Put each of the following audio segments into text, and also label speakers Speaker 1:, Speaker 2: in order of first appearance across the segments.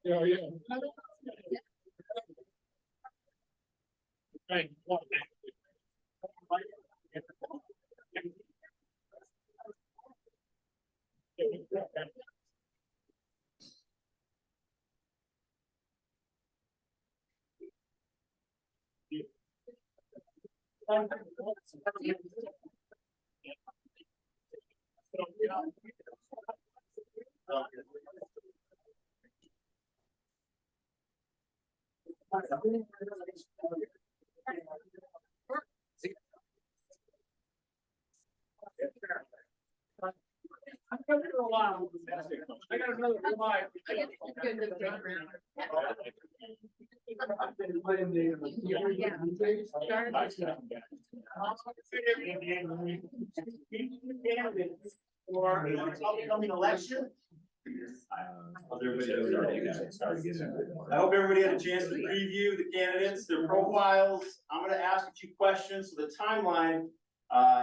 Speaker 1: Yeah, yeah. Right. I'm coming for a while. I got another reminder. For upcoming election. I hope everybody had a chance to preview the candidates, their profiles. I'm gonna ask a few questions, so the timeline,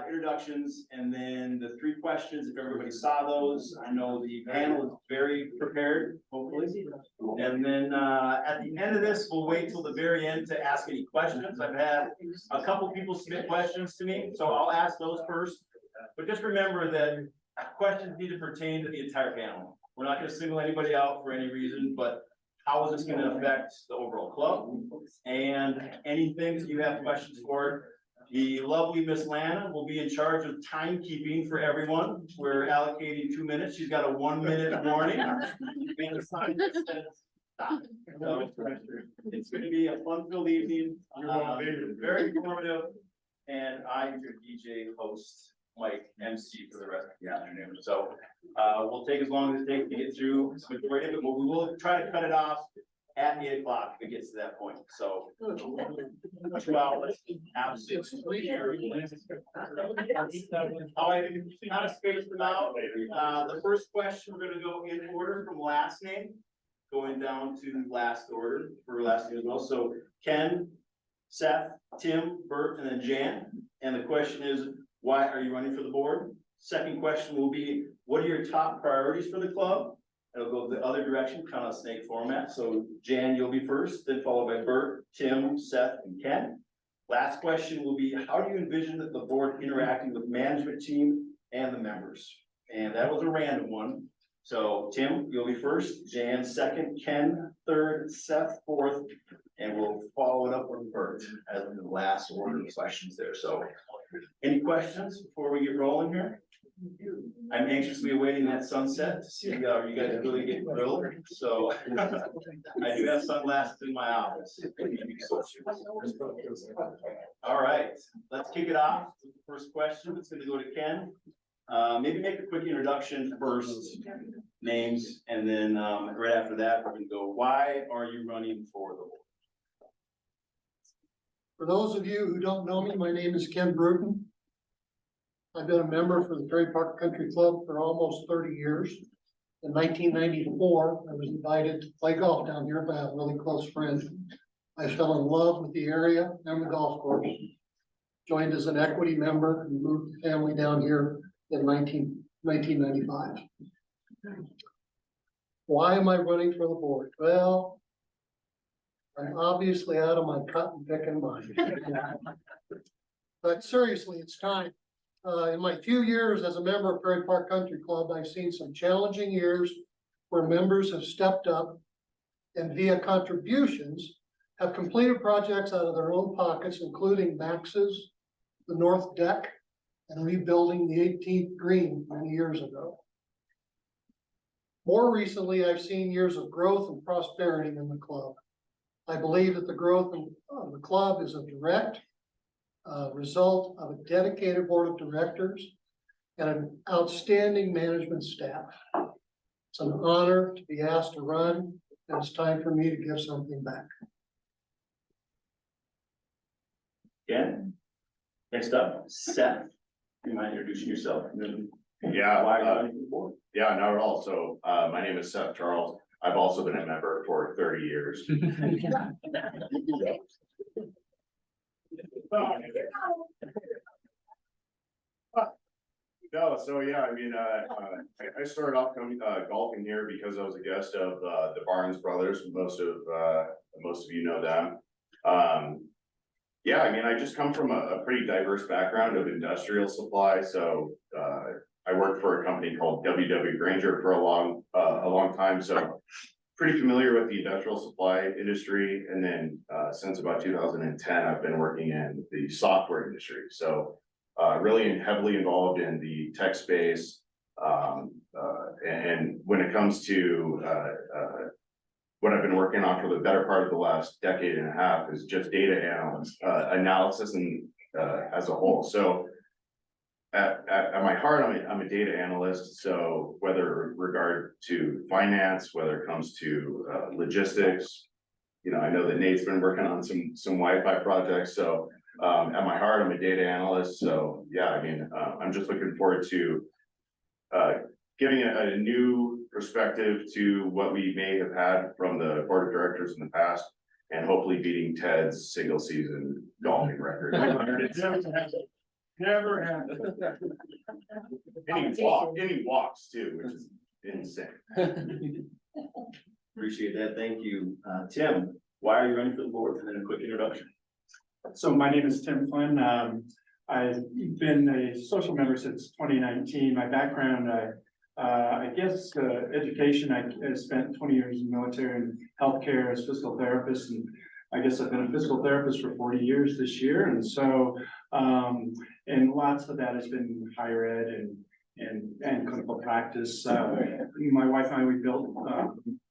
Speaker 1: introductions, and then the 3 questions, if everybody saw those. I know the panel is very prepared, hopefully. And then, at the end of this, we'll wait till the very end to ask any questions. I've had a couple people submit questions to me, so I'll ask those first. But just remember that questions need to pertain to the entire panel. We're not gonna single anybody out for any reason, but how is this gonna affect the overall club? And anything that you have questions for, the lovely Miss Lana will be in charge of timekeeping for everyone. We're allocating 2 minutes. She's got a 1-minute warning. And a sign that says stop. So, it's gonna be a fun-filled evening, very informative. And I'm your DJ host, Mike, MC for the rest of the afternoon. So, we'll take as long as it takes to get through the majority of it, but we will try to cut it off at 8 o'clock if it gets to that point. So, 2 hours, absolutely. How I kind of spaced them out. The first question, we're gonna go in order from last name, going down to last order for last name as well. So Ken, Seth, Tim, Bert, and then Jan. And the question is, why are you running for the board? Second question will be, what are your top priorities for the club? It'll go the other direction, kind of snake format. So Jan, you'll be first, then followed by Bert, Tim, Seth, and Ken. Last question will be, how do you envision that the board interacting with management team and the members? And that was a random one. So Tim, you'll be first, Jan second, Ken third, Seth fourth, and we'll follow it up with Bert as the last order of questions there. So any questions before we get rolling here? I'm anxiously awaiting that sunset to see, you guys really get grilled, so I do have sunglasses in my office. All right, let's kick it off with the first question. It's gonna go to Ken. Maybe make a quick introduction first, names, and then right after that, we're gonna go, why are you running for the board?
Speaker 2: For those of you who don't know me, my name is Ken Bruton. I've been a member for the Prairie Park Country Club for almost 30 years. In 1994, I was invited to play golf down here by a really close friend. I fell in love with the area and the golf course. Joined as an equity member and moved the family down here in 1995. Why am I running for the board? Well, I'm obviously out of my cotton picking mind. But seriously, it's time. In my few years as a member of Prairie Park Country Club, I've seen some challenging years where members have stepped up and via contributions have completed projects out of their own pockets, including Max's, the North Deck, and rebuilding the 18th green many years ago. More recently, I've seen years of growth and prosperity in the club. I believe that the growth of the club is a direct result of a dedicated board of directors and an outstanding management staff. It's an honor to be asked to run, and it's time for me to give something back.
Speaker 1: Ken? Next up, Seth. You mind introducing yourself?
Speaker 3: Yeah,
Speaker 1: Why are you running for the board?
Speaker 3: yeah, not at all. So, my name is Seth Charles. I've also been a member for 30 years. No, so yeah, I mean, I started off coming, golfing here because I was a guest of, the Barnes brothers, most of you know them. Yeah, I mean, I just come from a pretty diverse background of industrial supply, so, I worked for a company called W.W. Granger for a long time, so pretty familiar with the industrial supply industry, and then, since about 2010, I've been working in the software industry, so really heavily involved in the tech space. And when it comes to what I've been working on for the better part of the last decade and a half is just data analysis and as a whole. So at my heart, I'm a data analyst. So whether regard to finance, whether it comes to logistics, you know, I know that Nate's been working on some Wi-Fi projects. So at my heart, I'm a data analyst. So yeah, I mean, I'm just looking forward to giving a new perspective to what we may have had from the board of directors in the past, and hopefully beating Ted's single season golfing record.
Speaker 4: Never happened.
Speaker 3: Any walks too, which is insane.
Speaker 1: Appreciate that. Thank you. Tim, why are you running for the board? And then a quick introduction.
Speaker 4: So my name is Tim Flynn. I've been a social member since 2019. My background, I guess, education, I spent 20 years in military and healthcare as physical therapist, and I guess I've been a physical therapist for 40 years this year. And so, and lots of that has been higher ed and clinical practice. My wife and I, we built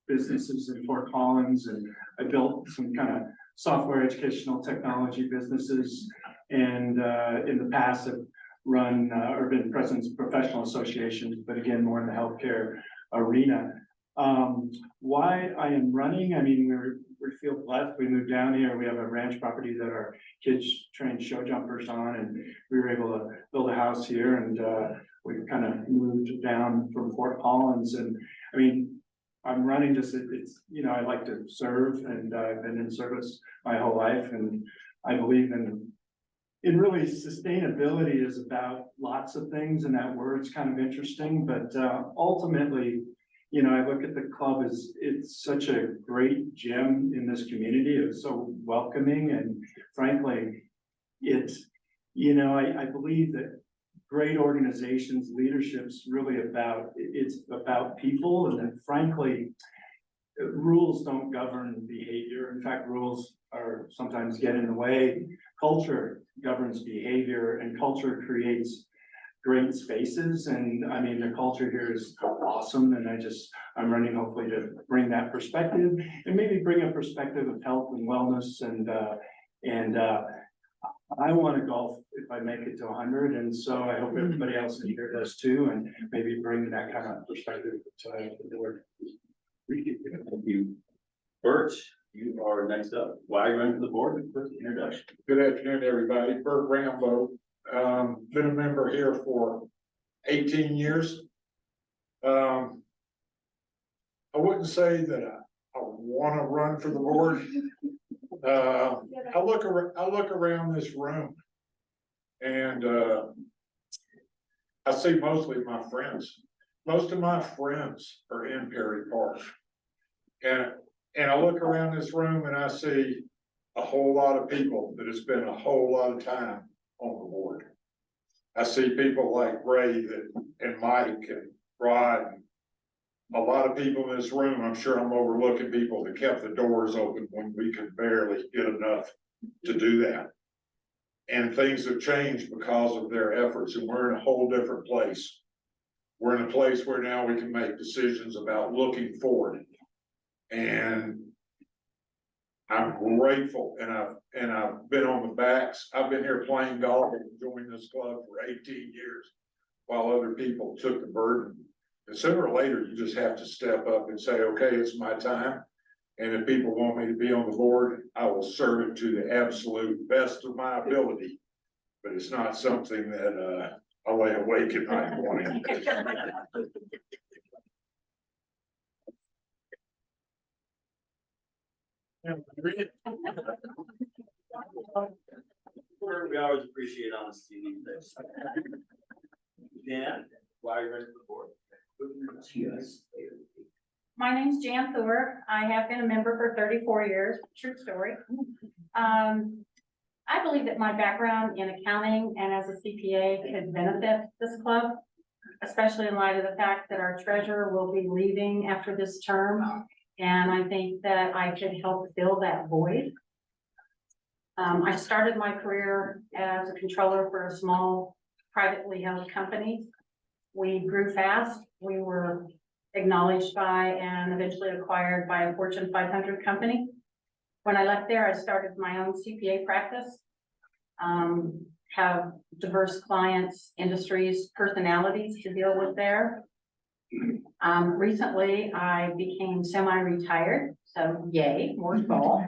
Speaker 4: businesses in Fort Collins, and I built some kind of software educational technology businesses. And in the past have run or been president of professional associations, but again, more in the healthcare arena. Why I am running, I mean, we feel blessed. We moved down here. We have a ranch property that our kids trained show jumpers on, and we were able to build a house here, and we've kind of moved down from Fort Collins. And I mean, I'm running just, it's, you know, I like to serve, and I've been in service my whole life, and I believe in really sustainability is about lots of things, and that word's kind of interesting, but ultimately, you know, I look at the club as it's such a great gem in this community. It's so welcoming, and frankly, it's, you know, I believe that great organizations, leadership's really about, it's about people, and then frankly, rules don't govern behavior. In fact, rules are sometimes get in the way. Culture governs behavior, and culture creates great spaces. And I mean, the culture here is awesome. And I'm running hopefully to bring that perspective, and maybe bring a perspective of health and wellness. And I want to golf if I make it to 100. And so I hope everybody else in here does too, and maybe bring that kind of perspective to the board.
Speaker 1: Thank you. Bert, you are next up. Why are you running for the board? Quick introduction.
Speaker 5: Good afternoon, everybody. Bert Rambo. Been a member here for 18 years. I wouldn't say that I want to run for the board. I look around this room, and I see mostly my friends. Most of my friends are in Perry Park. And I look around this room and I see a whole lot of people that have spent a whole lot of time on the board. I see people like Ray and Mike and Rod, and a lot of people in this room. I'm sure I'm overlooking people that kept the doors open when we could barely get enough to do that. And things have changed because of their efforts, and we're in a whole different place. We're in a place where now we can make decisions about looking forward. And I'm grateful, and I've been on the backs. I've been here playing golf and enjoying this club for 18 years while other people took the burden. And sooner or later, you just have to step up and say, okay, it's my time. And if people want me to be on the board, I will serve it to the absolute best of my ability. But it's not something that I lay awake at night wanting.
Speaker 1: We always appreciate honesty these days. Dan, while you're ready for the board.
Speaker 6: My name's Jan Thor. I have been a member for 34 years, true story. I believe that my background in accounting and as a CPA could benefit this club, especially in light of the fact that our treasurer will be leaving after this term. And I think that I could help fill that void. I started my career as a controller for a small privately held company. We grew fast. We were acknowledged by and eventually acquired by a Fortune 500 company. When I left there, I started my own CPA practice. Have diverse clients, industries, personalities to deal with there. Recently, I became semi-retired, so yay, more golf.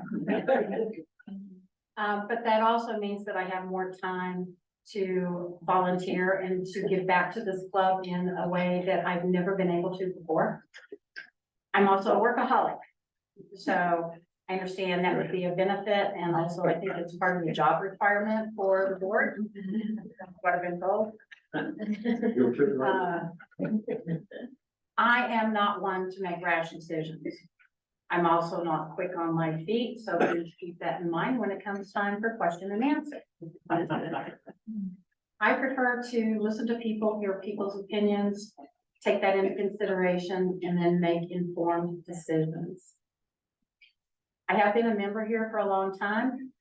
Speaker 6: But that also means that I have more time to volunteer and to give back to this club in a way that I've never been able to before. I'm also a workaholic, so I understand that would be a benefit, and also I think it's part of the job requirement for the board. What I've been told. I am not one to make rash decisions. I'm also not quick on my feet, so please keep that in mind when it comes time for question and answer. I prefer to listen to people, hear people's opinions, take that into consideration, and then make informed decisions. I have been a member here for a long time.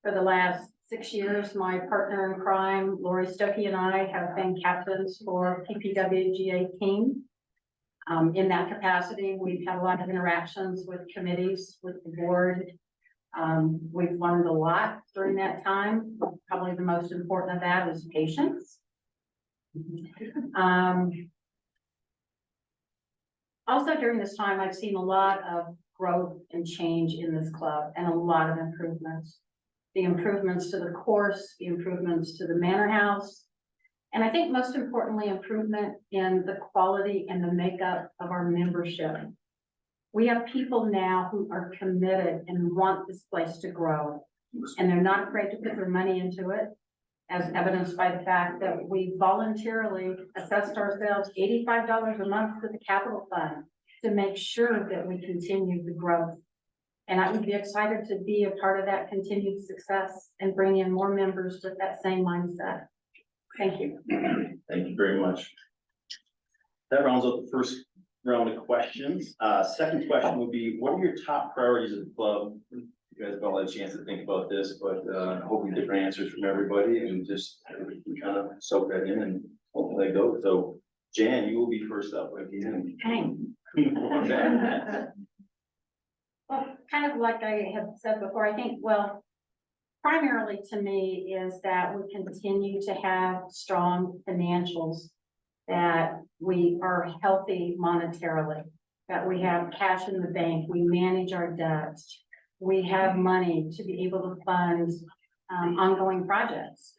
Speaker 6: For the last 6 years, my partner in crime, Lori Stokey, and I have been captains for PPWGA team. In that capacity, we've had a lot of interactions with committees, with the board. We've learned a lot during that time. Probably the most important of that is patience. Also during this time, I've seen a lot of growth and change in this club and a lot of improvements. The improvements to the course, the improvements to the manor house, and I think most importantly, improvement in the quality and the makeup of our membership. We have people now who are committed and want this place to grow, and they're not afraid to put their money into it, as evidenced by the fact that we voluntarily assessed ourselves $85 a month to the capital fund to make sure that we continue the growth. And I would be excited to be a part of that continued success and bring in more members with that same mindset. Thank you.
Speaker 1: Thank you very much. That rounds up the first round of questions. Second question would be, what are your top priorities of the club? You guys have all had a chance to think about this, but hoping different answers from everybody and just we can kind of soak that in and hopefully go. So Jan, you will be first up at the end.
Speaker 6: Well, kind of like I have said before, I think, well, primarily to me is that we continue to have strong financials, that we are healthy monetarily, that we have cash in the bank, we manage our debt, we have money to be able to fund ongoing projects.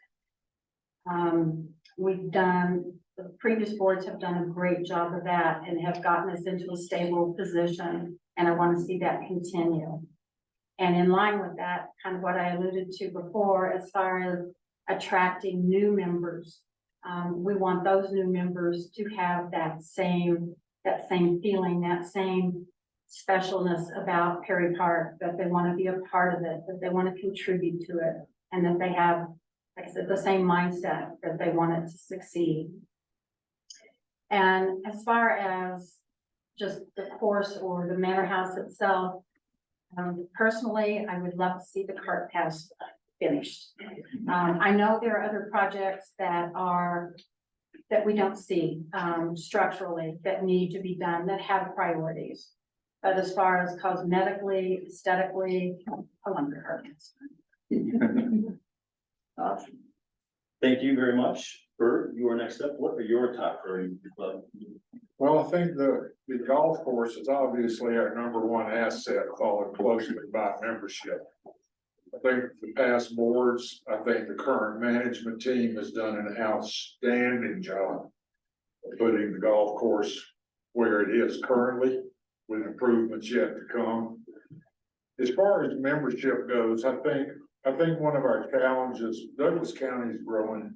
Speaker 6: The previous boards have done a great job of that and have gotten us into a stable position, and I want to see that continue. And in line with that, kind of what I alluded to before, as far as attracting new members, we want those new members to have that same feeling, that same specialness about Perry Park, that they want to be a part of it, that they want to contribute to it, and that they have, like I said, the same mindset that they want it to succeed. And as far as just the course or the manor house itself, personally, I would love to see the cart path finished. I know there are other projects that we don't see structurally that need to be done, that have priorities. But as far as cosmetically, aesthetically, I want the cart path.
Speaker 1: Thank you very much. Bert, you are next up. What are your top priorities of the club?
Speaker 5: Well, I think the golf course is obviously our number one asset, followed closely by membership. I think the past boards, I think the current management team has done an outstanding job of putting the golf course where it is currently, with improvements yet to come. As far as membership goes, I think one of our challenges, Douglas County is growing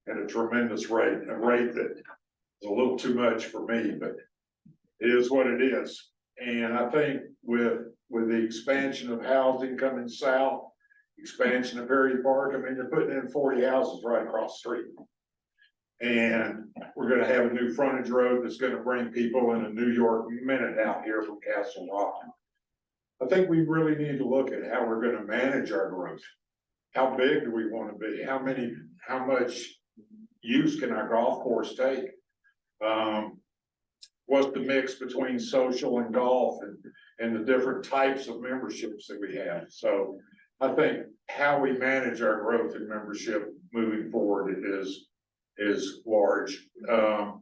Speaker 5: at a tremendous rate, a rate that is a little too much for me, but it is what it is. And I think with the expansion of housing coming south, expansion of Perry Park, I mean, they're putting in 40 houses right across the street. And we're gonna have a new frontage road that's gonna bring people in a New York minute out here from Castle Rock. I think we really need to look at how we're gonna manage our growth. How big do we wanna be? How much use can our golf course take? What's the mix between social and golf and the different types of memberships that we have? So I think how we manage our growth in membership moving forward is large. I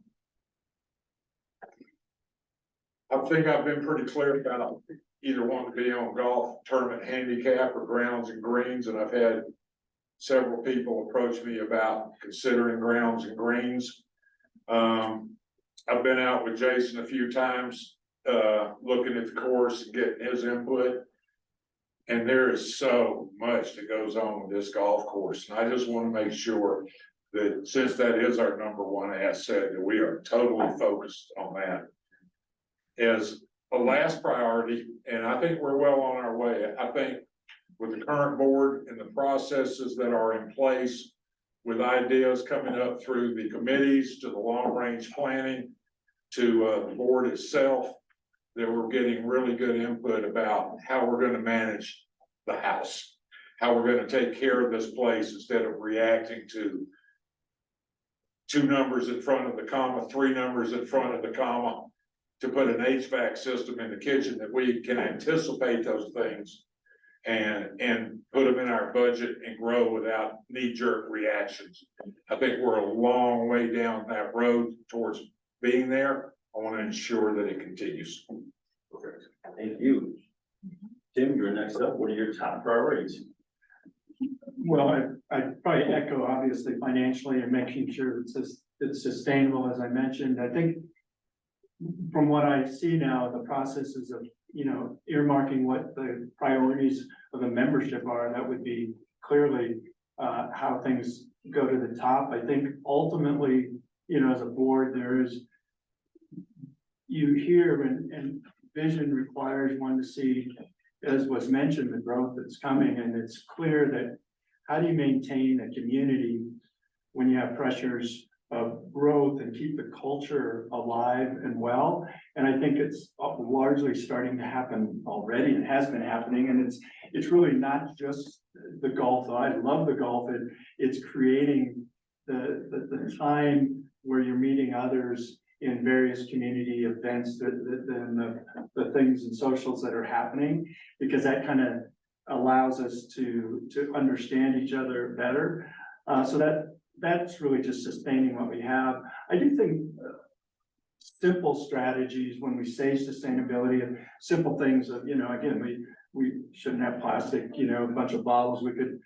Speaker 5: think I've been pretty clear about either wanting to be on golf tournament handicap or grounds and greens, and I've had several people approach me about considering grounds and greens. I've been out with Jason a few times, looking at the course and getting his input. And there is so much that goes on with this golf course, and I just want to make sure that since that is our number one asset, that we are totally focused on that. As a last priority, and I think we're well on our way, I think with the current board and the processes that are in place, with ideas coming up through the committees to the long-range planning to the board itself, that we're getting really good input about how we're gonna manage the house, how we're gonna take care of this place instead of reacting to 2 numbers in front of the comma, 3 numbers in front of the comma, to put an HVAC system in the kitchen, that we can anticipate those things and put them in our budget and grow without knee-jerk reactions. I think we're a long way down that road towards being there. I want to ensure that it continues.
Speaker 1: Thank you. Tim, you're next up. What are your top priorities?
Speaker 4: Well, I'd probably echo, obviously, financially and making sure it's sustainable, as I mentioned. I think from what I see now, the processes of, earmarking what the priorities of the membership are, that would be clearly how things go to the top. I think ultimately, as a board, you hear and vision requires one to see, as was mentioned, the growth that's coming, and it's clear that how do you maintain a community when you have pressures of growth and keep the culture alive and well? And I think it's largely starting to happen already. It has been happening, and it's really not just the golf. I love the golf. It's creating the time where you're meeting others in various community events, the things and socials that are happening, because that kind of allows us to understand each other better. So that's really just sustaining what we have. I do think simple strategies, when we say sustainability, and simple things of, again, we shouldn't have plastic, a bunch of bottles. We could,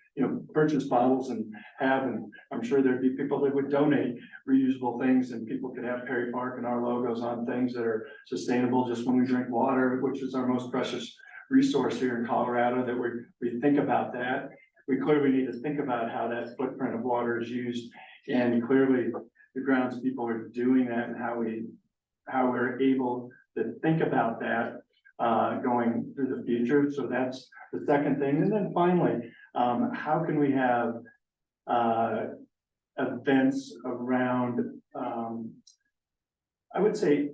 Speaker 4: purchase bottles and have, and I'm sure there'd be people that would donate reusable things, and people could have Perry Park and our logos on things that are sustainable. Just when we drink water, which is our most precious resource here in Colorado, that we think about that. We clearly need to think about how that footprint of water is used, and clearly the grounds people are doing that, and how we're able to think about that going through the future. So that's the second thing. And then finally, how can we have events around, I would say,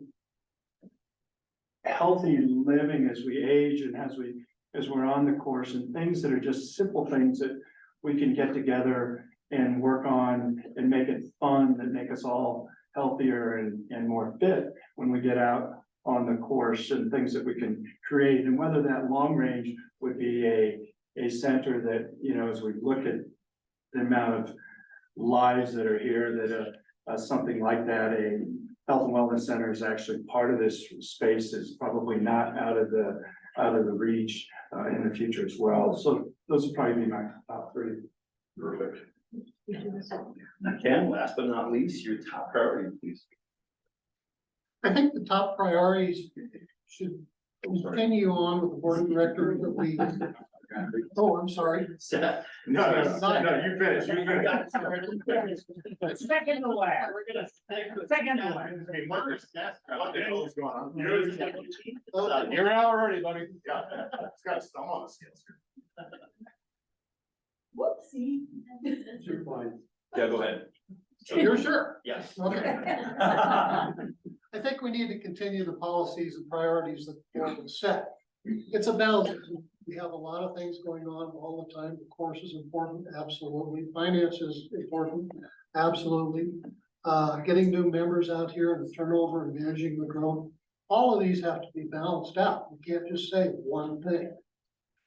Speaker 4: healthy living as we age and as we're on the course, and things that are just simple things that we can get together and work on and make it fun, that make us all healthier and more fit when we get out on the course, and things that we can create. And whether that long range would be a center that, as we look at the amount of lives that are here, that something like that, a health and wellness center is actually part of this space, is probably not out of the reach in the future as well. So those would probably be my top 3.
Speaker 1: Perfect. Ken, last but not least, your top priority, please.
Speaker 2: I think the top priorities should continue on with the board of directors that we Oh, I'm sorry.
Speaker 3: No, you finish, you finish.
Speaker 1: Second to last, we're gonna, second to last.
Speaker 3: What the hell is going on?
Speaker 5: You're out already, buddy.
Speaker 3: Yeah, it's got some on the scales here.
Speaker 6: Whoopsie.
Speaker 3: Yeah, go ahead.
Speaker 2: You're sure?
Speaker 3: Yes.
Speaker 2: Okay. I think we need to continue the policies and priorities that the board has set. It's a balance. We have a lot of things going on all the time. The course is important, absolutely. Finance is important, absolutely. Getting new members out here and the turnover and managing the growth. All of these have to be balanced out. We can't just say one thing.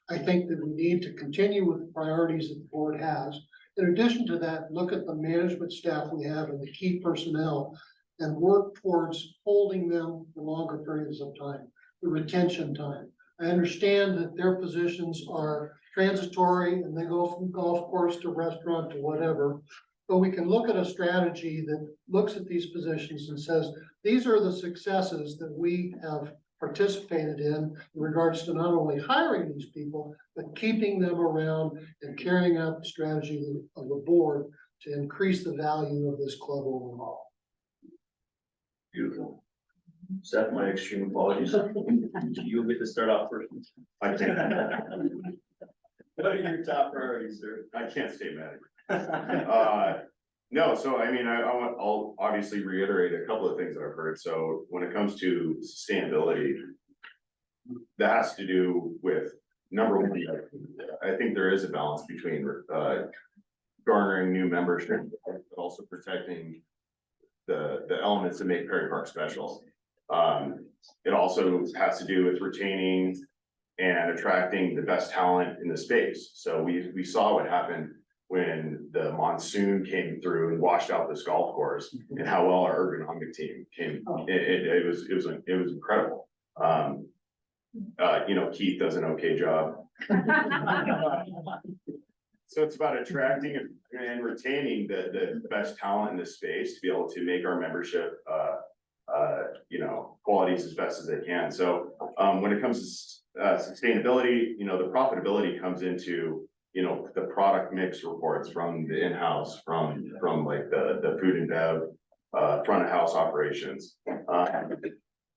Speaker 2: I think that we need to continue with the priorities that the board has. In addition to that, look at the management staff we have and the key personnel and work towards holding them for longer periods of time, the retention time. I understand that their positions are transitory and they go from golf course to restaurant to whatever. But we can look at a strategy that looks at these positions and says, these are the successes that we have participated in regards to not only hiring these people, but keeping them around and carrying out the strategy of the board to increase the value of this club overall.
Speaker 7: Beautiful. Seth, my extreme apologies. You'll get to start off first.
Speaker 3: I can't,
Speaker 7: What are your top priorities, sir?
Speaker 3: I can't stay mad. No, so I mean, I'll obviously reiterate a couple of things that I've heard. So when it comes to sustainability, that has to do with number one, I think there is a balance between garnering new membership, but also protecting the elements that make Perry Park special. It also has to do with retaining and attracting the best talent in the space. So we saw what happened when the monsoon came through and washed out this golf course and how well our ergonomic team came. It was incredible. You know, Keith does an okay job. So it's about attracting and retaining the best talent in this space to be able to make our membership, you know, qualities as best as they can. So when it comes to sustainability, you know, the profitability comes into, you know, the product mix reports from the in-house, from like the food and bev, front of house operations.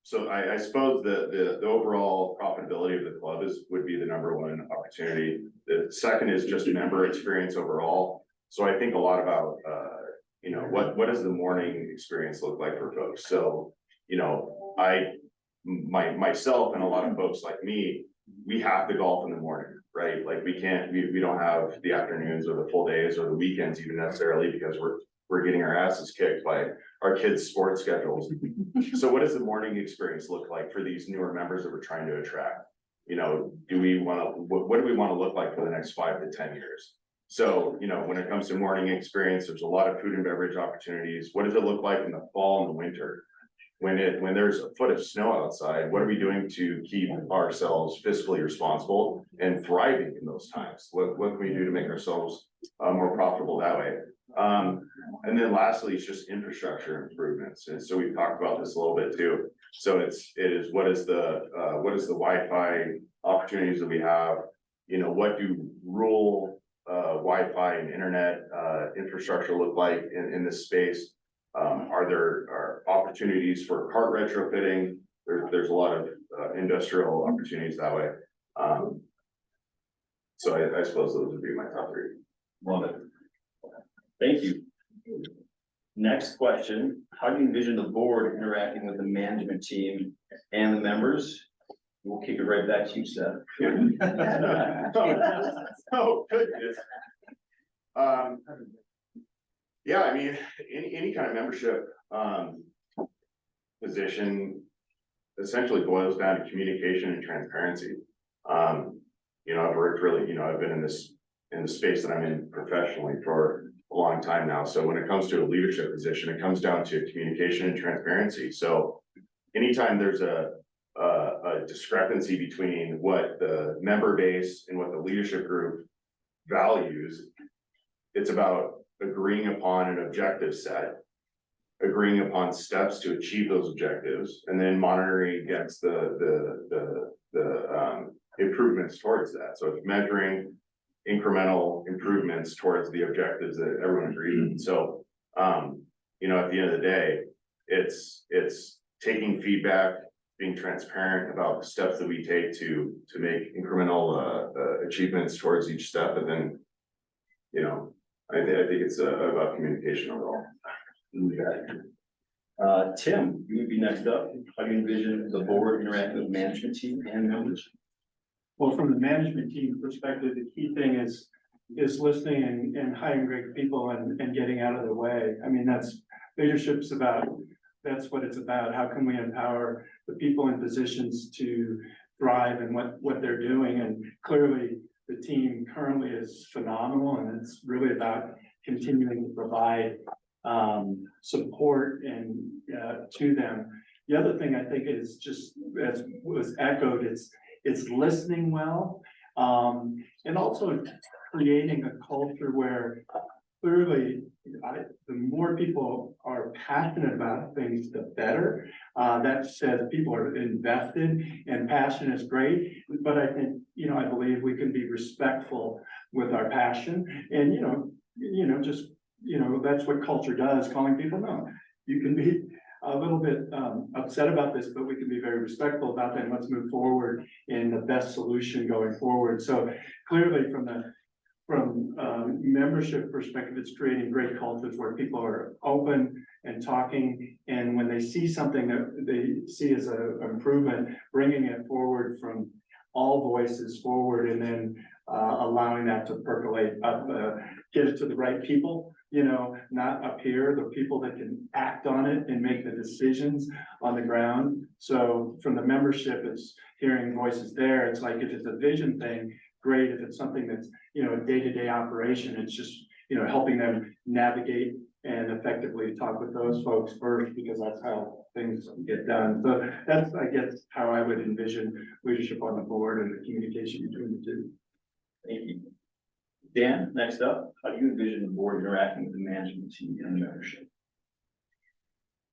Speaker 3: So I suppose the overall profitability of the club would be the number one opportunity. The second is just member experience overall. So I think a lot about, you know, what does the morning experience look like for folks? So, you know, myself and a lot of folks like me, we have to golf in the morning, right? Like we don't have the afternoons or the full days or the weekends even necessarily because we're getting our asses kicked by our kids' sports schedules. So what does the morning experience look like for these newer members that we're trying to attract? You know, what do we want to look like for the next 5 to 10 years? So, you know, when it comes to morning experience, there's a lot of food and beverage opportunities. What does it look like in the fall and the winter? When there's a foot of snow outside, what are we doing to keep ourselves fiscally responsible and thriving in those times? What can we do to make ourselves more profitable that way? And then lastly, it's just infrastructure improvements. And so we've talked about this a little bit too. So it is what is the Wi-Fi opportunities that we have? You know, what do rural Wi-Fi and internet infrastructure look like in this space? Are there opportunities for cart retrofitting? There's a lot of industrial opportunities that way. So I suppose those would be my top 3.
Speaker 7: Love it. Thank you. Next question, how do you envision the board interacting with the management team and the members? We'll kick it right back to you, Seth.
Speaker 3: Oh, goodness. Yeah, I mean, any kind of membership position essentially boils down to communication and transparency. You know, I've worked really, you know, I've been in the space that I'm in professionally for a long time now. So when it comes to a leadership position, it comes down to communication and transparency. So anytime there's a discrepancy between what the member base and what the leadership group values, it's about agreeing upon an objective set, agreeing upon steps to achieve those objectives, and then monitoring against the improvements towards that. So it's measuring incremental improvements towards the objectives that everyone agrees with. So, you know, at the end of the day, it's taking feedback, being transparent about the steps that we take to make incremental, achievements towards each step. And then, you know, I think it's about communication overall.
Speaker 7: Tim, you would be next up. How do you envision the board interacting with management team and members?
Speaker 4: Well, from the management team perspective, the key thing is listening and hiring great people and getting out of the way. I mean, leadership's that's what it's about. How can we empower the people in positions to thrive in what they're doing? And clearly, the team currently is phenomenal, and it's really about continuing to provide support and to them. The other thing I think is just, as was echoed, it's listening well, and also creating a culture where clearly the more people are passionate about things, the better. That said, people are invested, and passion is great, but I think, you know, I believe we can be respectful with our passion, and, just, that's what culture does, calling people, no, you can be a little bit upset about this, but we can be very respectful about that, and let's move forward in the best solution going forward. So clearly from membership perspective, it's creating great cultures where people are open and talking, and when they see something that they see as an improvement, bringing it forward from all voices forward, and then allowing that to percolate up, get it to the right people, not up here, the people that can act on it and make the decisions on the ground. So from the membership, it's hearing voices there. It's like, if it's a vision thing, great. If it's something that's, a day-to-day operation, it's just, helping them navigate and effectively talk with those folks first, because that's how things get done. So that's, I guess, how I would envision leadership on the board and the communication between the two.
Speaker 7: Thank you. Dan, next up, how do you envision the board interacting with the management team and membership?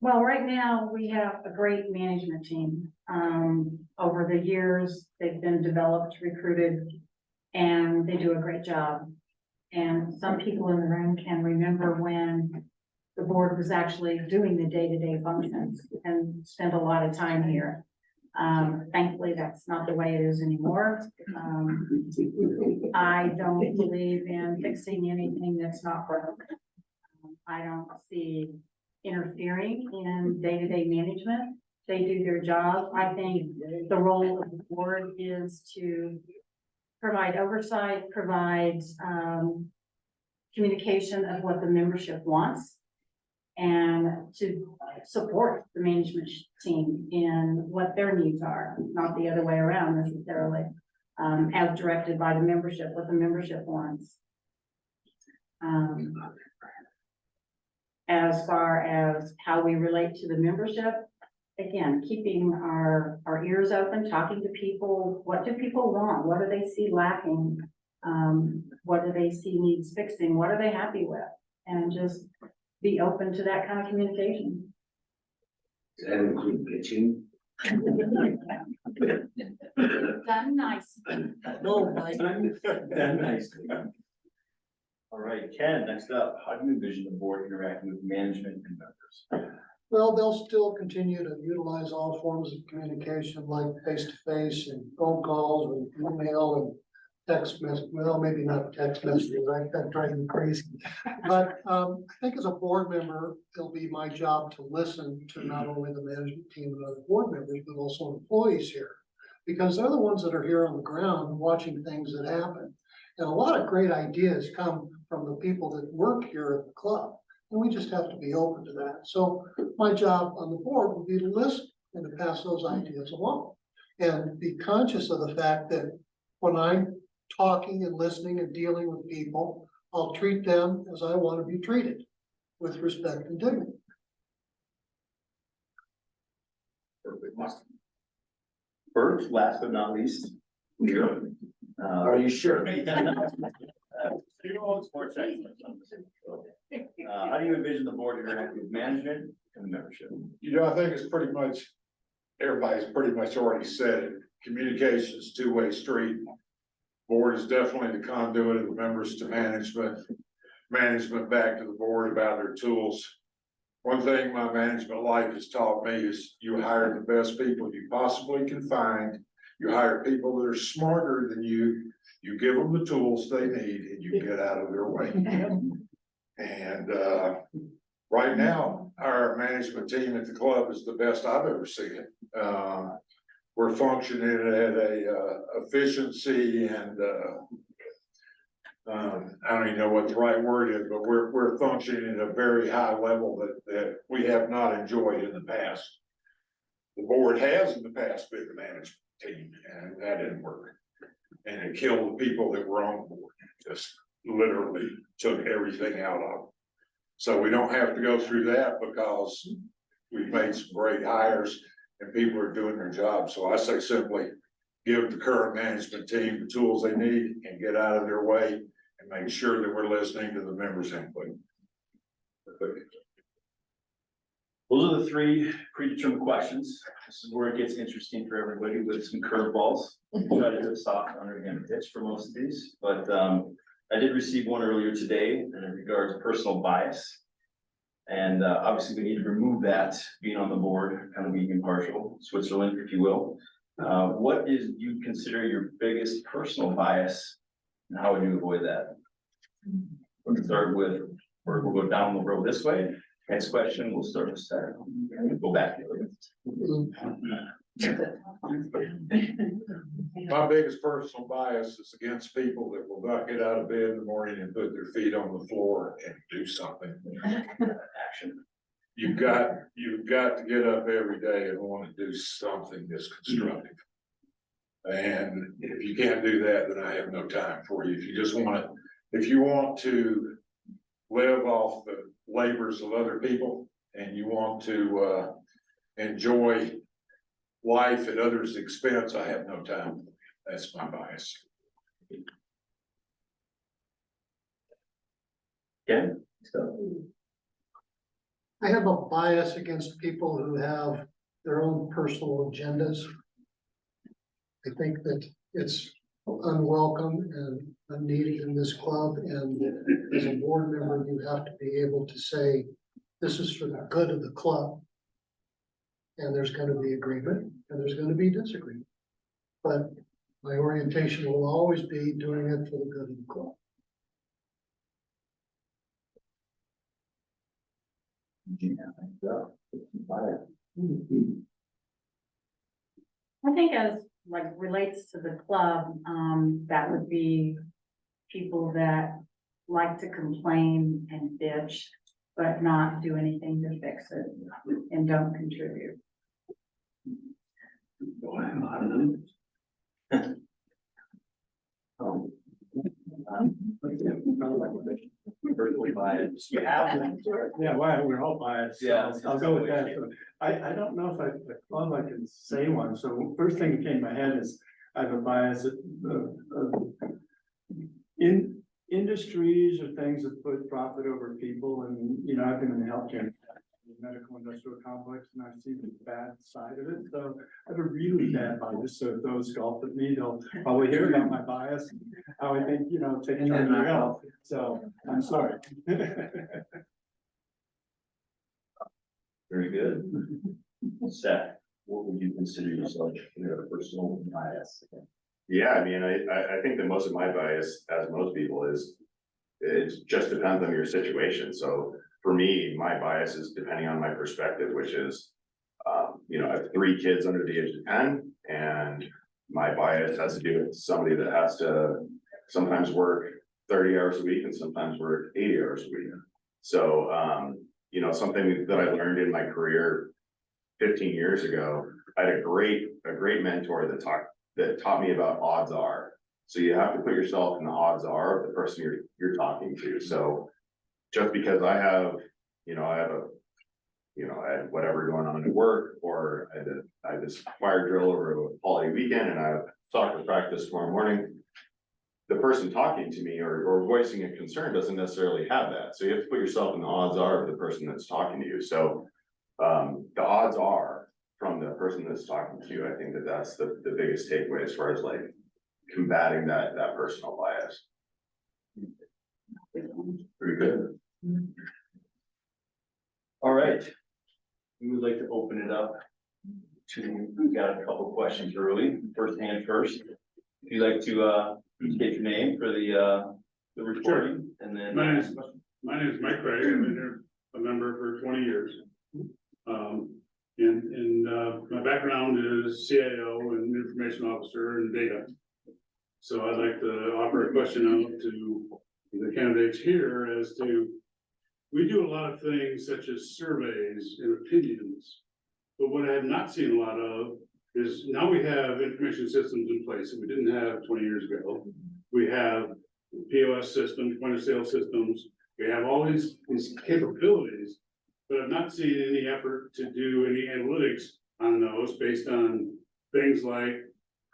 Speaker 6: Well, right now, we have a great management team. Over the years, they've been developed, recruited, and they do a great job. And some people in the room can remember when the board was actually doing the day-to-day functions and spent a lot of time here. Thankfully, that's not the way it is anymore. I don't believe in fixing anything that's not broken. I don't see interfering in day-to-day management. They do their job. I think the role of the board is to provide oversight, provide communication of what the membership wants, and to support the management team in what their needs are, not the other way around necessarily, as directed by the membership, what the membership wants. As far as how we relate to the membership, again, keeping our ears open, talking to people. What do people want? What do they see lacking? What do they see needs fixing? What are they happy with? And just be open to that kind of communication.
Speaker 8: Does that include pitching?
Speaker 6: Done nice.
Speaker 2: No, Mike.
Speaker 7: Done nicely. All right, Ken, next up, how do you envision the board interacting with management and members?
Speaker 2: Well, they'll still continue to utilize all forms of communication like face-to-face and phone calls and email and text message. Well, maybe not text messages, that drives me crazy. But I think as a board member, it'll be my job to listen to not only the management team and other board members, but also employees here. Because they're the ones that are here on the ground watching things that happen. And a lot of great ideas come from the people that work here at the club. And we just have to be open to that. So my job on the board would be to listen and to pass those ideas along. And be conscious of the fact that when I'm talking and listening and dealing with people, I'll treat them as I want to be treated, with respect and dignity.
Speaker 7: Bert, last but not least.
Speaker 8: Are you sure?
Speaker 7: How do you envision the board interacting with management and the membership?
Speaker 5: I think it's pretty much, everybody's pretty much already said it. communications, two-way street. Board is definitely the conduit of the members to management, management back to the board about their tools. One thing my management life has taught me is you hire the best people you possibly can find. You hire people that are smarter than you give them the tools they need, and you get out of their way. And, right now, our management team at the club is the best I've ever seen it. We're functioning at a efficiency and, I don't even know what the right word is, but we're functioning at a very high level that we have not enjoyed in the past. The board has in the past been the management team, and that didn't work. And it killed the people that were on the board, just literally took everything out of them. So we don't have to go through that because we've made some great hires and people are doing their job. So I say simply, give the current management team the tools they need and get out of their way and make sure that we're listening to the members' input.
Speaker 7: Those are the three predetermined questions. This is where it gets interesting for everybody with some curveballs. Try to do a soft underhand pitch for most of these, but I did receive one earlier today in regards to personal bias. And obviously we need to remove that being on the board, kind of being impartial, Switzerland, if you will. What is you consider your biggest personal bias and how would you avoid that? We'll start with, or we'll go down the road this way. Next question, we'll start with Sarah. Go back.
Speaker 5: My biggest personal bias is against people that will not get out of bed in the morning and put their feet on the floor and do something.
Speaker 7: Action.
Speaker 5: You've got to get up every day and want to do something that's constructive. And if you can't do that, then I have no time for you. If you want to live off the labors of other people and you want to enjoy life at others' expense, I have no time. That's my bias.
Speaker 7: Ken?
Speaker 2: I have a bias against people who have their own personal agendas. I think that it's unwelcome and unneeded in this club, and as a board member, you have to be able to say, this is for the good of the club. And there's gonna be agreement, and there's gonna be disagreement. But my orientation will always be doing it for the good of the club.
Speaker 6: I think as like relates to the club, that would be people that like to complain and bitch, but not do anything to fix it and don't contribute.
Speaker 7: Personally biased. You have.
Speaker 4: Yeah, well, we're all biased. So
Speaker 7: Yeah.
Speaker 4: I'll go with that. So I don't know if the club, I can say one. So first thing that came to my head is I have a bias in industries or things that put profit over people. And, you know, I've been in the healthcare, medical industrial complex, and I've seen the bad side of it. So I have a really bad bias. So if those golf with me, they'll probably hear about my bias, how I think, you know, taking care of their health. So I'm sorry.
Speaker 7: Very good. Seth, what would you consider yourself your personal bias?
Speaker 3: Yeah, I mean, I think that most of my bias, as most people, is it just depends on your situation. So for me, my bias is depending on my perspective, which is, you know, I have 3 kids under the age of 10, and my bias has to do with somebody that has to sometimes work 30 hours a week and sometimes work 80 hours a week. So, you know, something that I learned in my career 15 years ago, I had a great mentor that taught me about odds are. So you have to put yourself in the odds are of the person you're talking to. So just because I have whatever going on at work, or I had this fire drill over a holiday weekend and I have soccer practice tomorrow morning, the person talking to me or voicing a concern doesn't necessarily have that. So you have to put yourself in the odds are of the person that's talking to you. So the odds are from the person that's talking to you, I think that that's the biggest takeaway as far as like combating that personal bias. Pretty good.
Speaker 7: All right. We would like to open it up to, we got a couple questions early, first hand first. If you'd like to, state your name for the recording, and then.
Speaker 9: My name is Mike Craig. I've been here a member for 20 years. My background is CIO and information officer and data. So I'd like to offer a question out to the candidates here as to, we do a lot of things such as surveys and opinions. But what I have not seen a lot of is now we have information systems in place that we didn't have 20 years ago. We have POS systems, point of sale systems. We have all these capabilities, but I've not seen any effort to do any analytics on those based on things like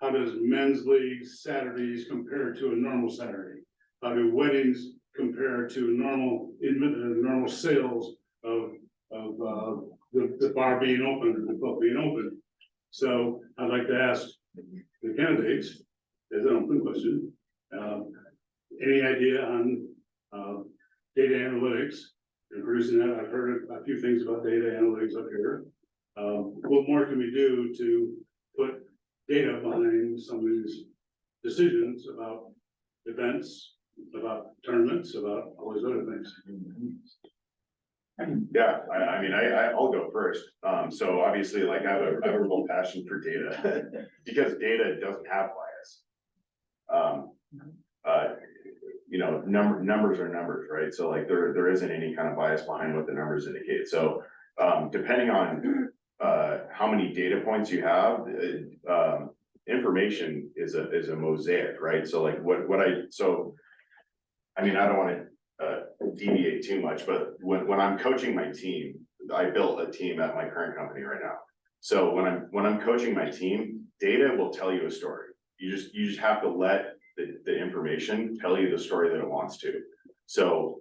Speaker 9: how does men's league Saturdays compare to a normal Saturday? How do weddings compare to normal sales of the bar being open or the club being open? So I'd like to ask the candidates, as an open question, any idea on data analytics and producing that? I've heard a few things about data analytics up here. What more can we do to put data behind some of these decisions about events, about tournaments, about all these other things?
Speaker 3: Yeah, I mean, I'll go first. So obviously, like, I have a real passion for data because data doesn't have bias. You know, numbers are numbers, right? So like there isn't any kind of bias behind what the numbers indicate. So depending on how many data points you have, information is a mosaic, right? So like I mean, I don't want to deviate too much, but when I'm coaching my team, I built a team at my current company right now. So when I'm coaching my team, data will tell you a story. You just have to let the information tell you the story that it wants to. So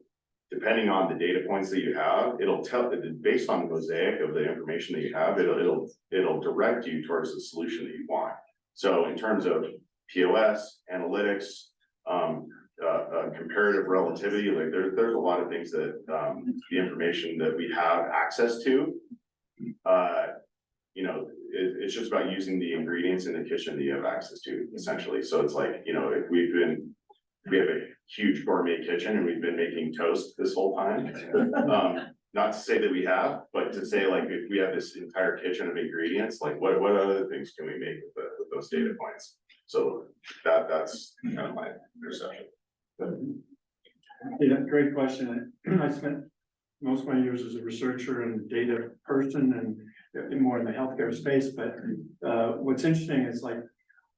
Speaker 3: depending on the data points that you have, it'll tell, based on the mosaic of the information that you have, it'll direct you towards the solution that you want. So in terms of POS, analytics, comparative relativity, like there's a lot of things that the information that we have access to, you know, it's just about using the ingredients in the kitchen that you have access to, essentially. So it's like, you know, if we have a huge gourmet kitchen and we've been making toast this whole time. Not to say that we have, but to say like, if we have this entire kitchen of ingredients, like what other things can we make with those data points? So that's kind of my perception.
Speaker 4: Yeah, great question. I spent most of my years as a researcher and data person and more in the healthcare space, but what's interesting is like,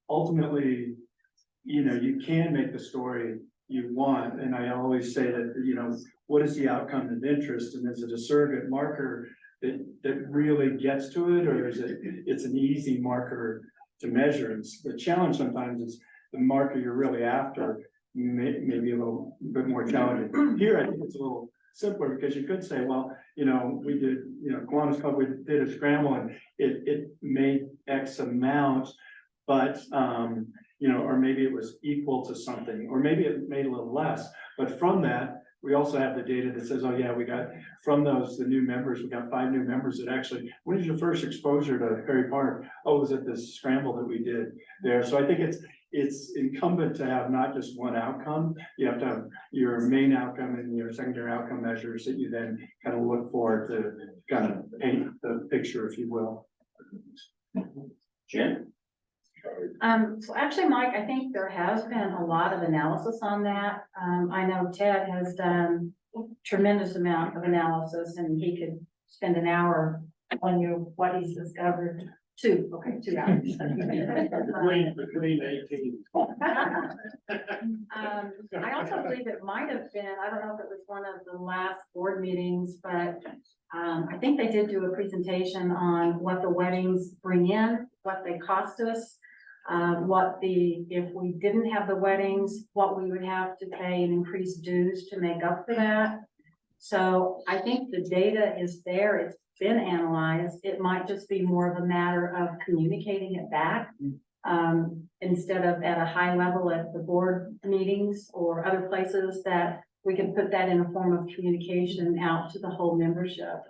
Speaker 4: ultimately, you know, you can make the story you want, and I always say that, you know, what is the outcome of interest, and is it a surrogate marker that really gets to it, or is it's an easy marker to measure? And the challenge sometimes is the marker you're really after maybe a little bit more challenging. Here, I think it's a little simpler because you could say, well, you know, we did, you know, Kiwanis Club, we did a scramble and it made X amount, but, you know, or maybe it was equal to something, or maybe it made a little less. But from that, we also have the data that says, oh yeah, we got from those, the new members, we got 5 new members that actually, when did your first exposure to Perry Park? Oh, it was at this scramble that we did there. So I think it's incumbent to have not just one outcome. You have to have your main outcome and your secondary outcome measures that you then kind of look for to kind of paint the picture, if you will.
Speaker 7: Jen?
Speaker 6: So actually, Mike, I think there has been a lot of analysis on that. I know Ted has done a tremendous amount of analysis, and he could spend an hour on you what he's discovered. 2 hours.
Speaker 9: Between 18.
Speaker 6: I also believe it might have been, I don't know if it was one of the last board meetings, but I think they did do a presentation on what the weddings bring in, what they cost us, if we didn't have the weddings, what we would have to pay and increase dues to make up for that. So I think the data is there, it's been analyzed, it might just be more of a matter of communicating it back. Instead of at a high level at the board meetings or other places, that we can put that in a form of communication out to the whole membership.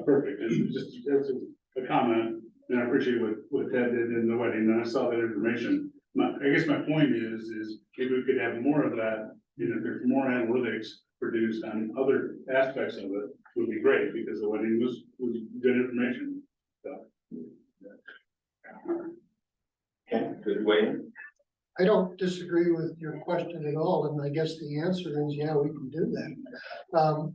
Speaker 9: Perfect, and just as a comment, and I appreciate what Ted did in the wedding, and I saw that information. I guess my point is maybe we could have more of that, you know, if there's more analytics produced on other aspects of it, would be great, because the wedding was good information, so.
Speaker 7: Okay, good way.
Speaker 2: I don't disagree with your question at all, and I guess the answer is, yeah, we can do that.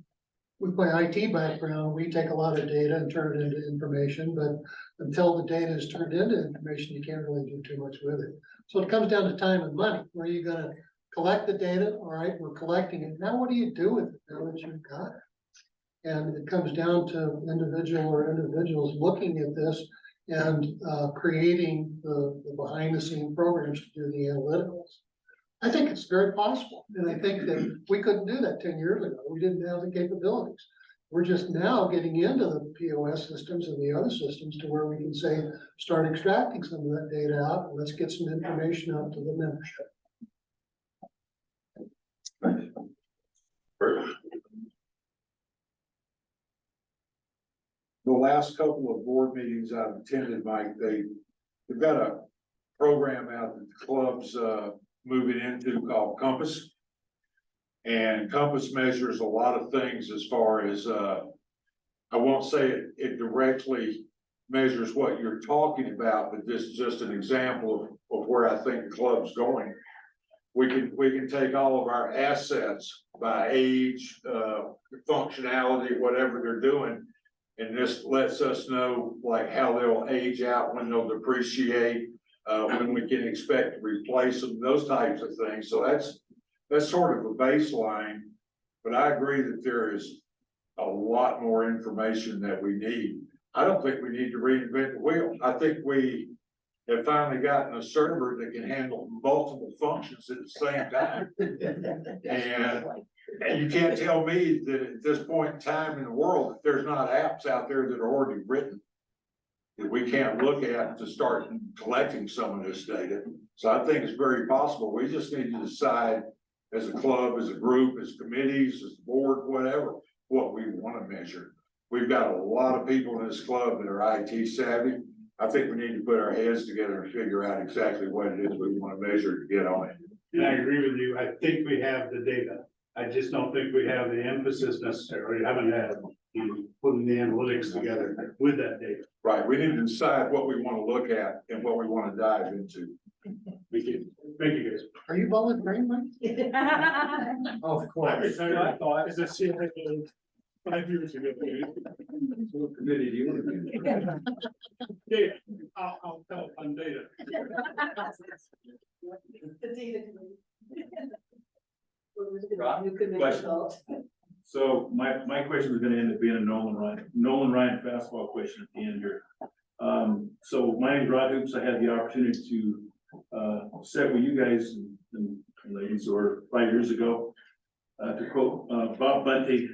Speaker 2: With my IT background, we take a lot of data and turn it into information, but until the data is turned into information, you can't really do too much with it. So it comes down to time and money. Where are you gonna collect the data? All right, we're collecting it. Now what do you do with it now that you've got it? And it comes down to individuals looking at this and creating the behind the scene programs to do the analyticals. I think it's very possible, and I think that we couldn't do that 10 years ago. We didn't have the capabilities. We're just now getting into the POS systems and the other systems to where we can say, start extracting some of that data out, and let's get some information out to the membership.
Speaker 7: Perfect.
Speaker 5: The last couple of board meetings I've attended, Mike, they've got a program out that the club's moving into called Compass. And Compass measures a lot of things as far as, I won't say it directly measures what you're talking about, but this is just an example of where I think the club's going. We can take all of our assets by age, functionality, whatever they're doing. And this lets us know like how they'll age out, when they'll depreciate, when we can expect to replace them, those types of things. So that's sort of a baseline, but I agree that there is a lot more information that we need. I don't think we need to reinvent the wheel. I think we have finally gotten a server that can handle multiple functions at the same time. And you can't tell me that at this point in time in the world, that there's not apps out there that are already written that we can't look at to start collecting some of this data. So I think it's very possible. We just need to decide as a club, as a group, as committees, as a board, whatever, what we want to measure. We've got a lot of people in this club that are IT savvy. I think we need to put our heads together and figure out exactly what it is we want to measure to get on it.
Speaker 9: And I agree with you, I think we have the data, I just don't think we have the emphasis necessarily, haven't had, you know, putting the analytics together with that data.
Speaker 5: Right, we need to decide what we want to look at and what we want to dive into.
Speaker 9: Thank you guys.
Speaker 2: Are you volunteering, Mike?
Speaker 9: Of course. I thought, as a CFO 5 years ago.
Speaker 8: What committee do you want to be?
Speaker 9: Data, I'll tell on data.
Speaker 7: Question.
Speaker 10: So my question was gonna end up being a Nolan Ryan fastball question at the end here. So my name's Rod Hoops. I had the opportunity to sit with you guys and ladies or 5 years ago. To quote Bob Bunty,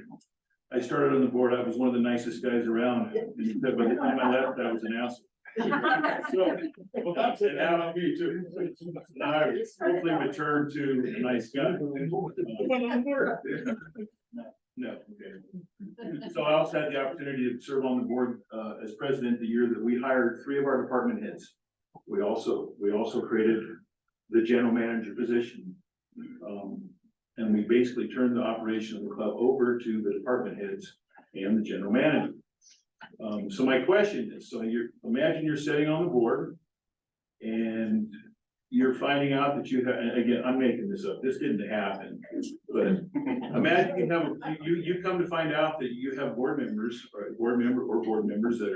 Speaker 10: I started on the board, I was one of the nicest guys around. And he said, by the time I left, I was an asshole. So, well, that's it, now I'll be too. Now I hopefully return to a nice guy. No, okay. So I also had the opportunity to serve on the board as president the year that we hired 3 of our department heads. We also created the general manager position. And we basically turned the operation of the club over to the department heads and the general manager. So my question is, so imagine you're sitting on the board and you're finding out that you have, and again, I'm making this up, this didn't happen, but imagine you come to find out that you have board members that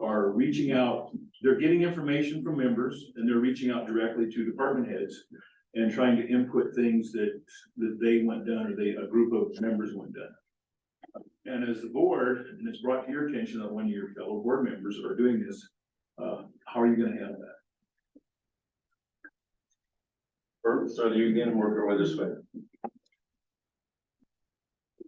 Speaker 10: are reaching out, they're getting information from members and they're reaching out directly to department heads and trying to input things that they want done, or a group of members want done. And as the board, and it's brought to your attention that one of your fellow board members are doing this, how are you gonna handle that?
Speaker 7: Bert, so you again, work our way this way.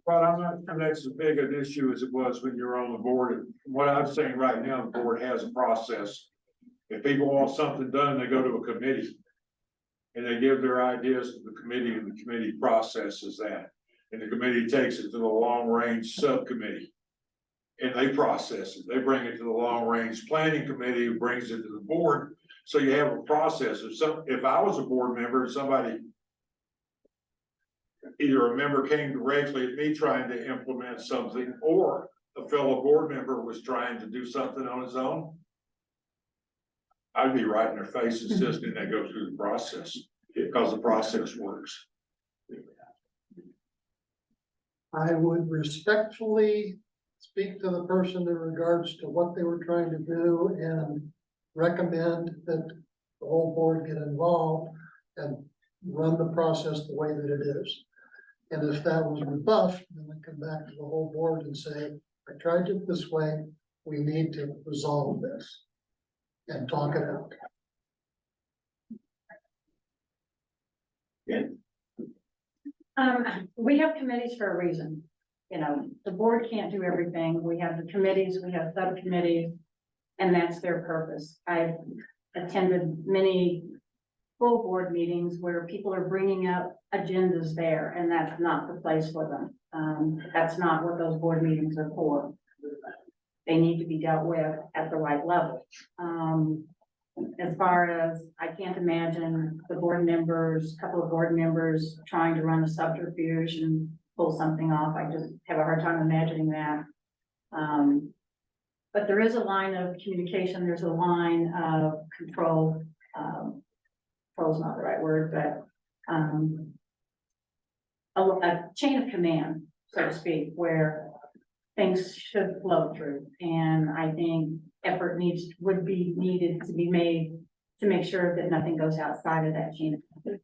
Speaker 5: But I'm not sure that's as big an issue as it was when you were on the board. And what I'm saying right now, the board has a process. If people want something done, they go to a committee. And they give their ideas to the committee, and the committee processes that. And the committee takes it to the long range subcommittee. And they process it. They bring it to the long range planning committee, who brings it to the board. So you have a process. If I was a board member and somebody, either a member came directly at me trying to implement something, or a fellow board member was trying to do something on his own, I'd be right in their face insisting they go through the process, because the process works.
Speaker 2: I would respectfully speak to the person in regards to what they were trying to do and recommend that the whole board get involved and run the process the way that it is. And if that was rebuffed, then I come back to the whole board and say, I tried it this way, we need to resolve this and talk it out.
Speaker 6: We have committees for a reason. You know, the board can't do everything. We have the committees, we have subcommittees, and that's their purpose. I've attended many full board meetings where people are bringing up agendas there, and that's not the place for them. That's not what those board meetings are for. They need to be dealt with at the right level. As far as, I can't imagine the board members, couple of board members trying to run a subterfuge and pull something off. I just have a hard time imagining that. But there is a line of communication, there's a line of control. Control is not the right word, but a chain of command, so to speak, where things should flow through. And I think effort would be needed to be made to make sure that nothing goes outside of that chain of command.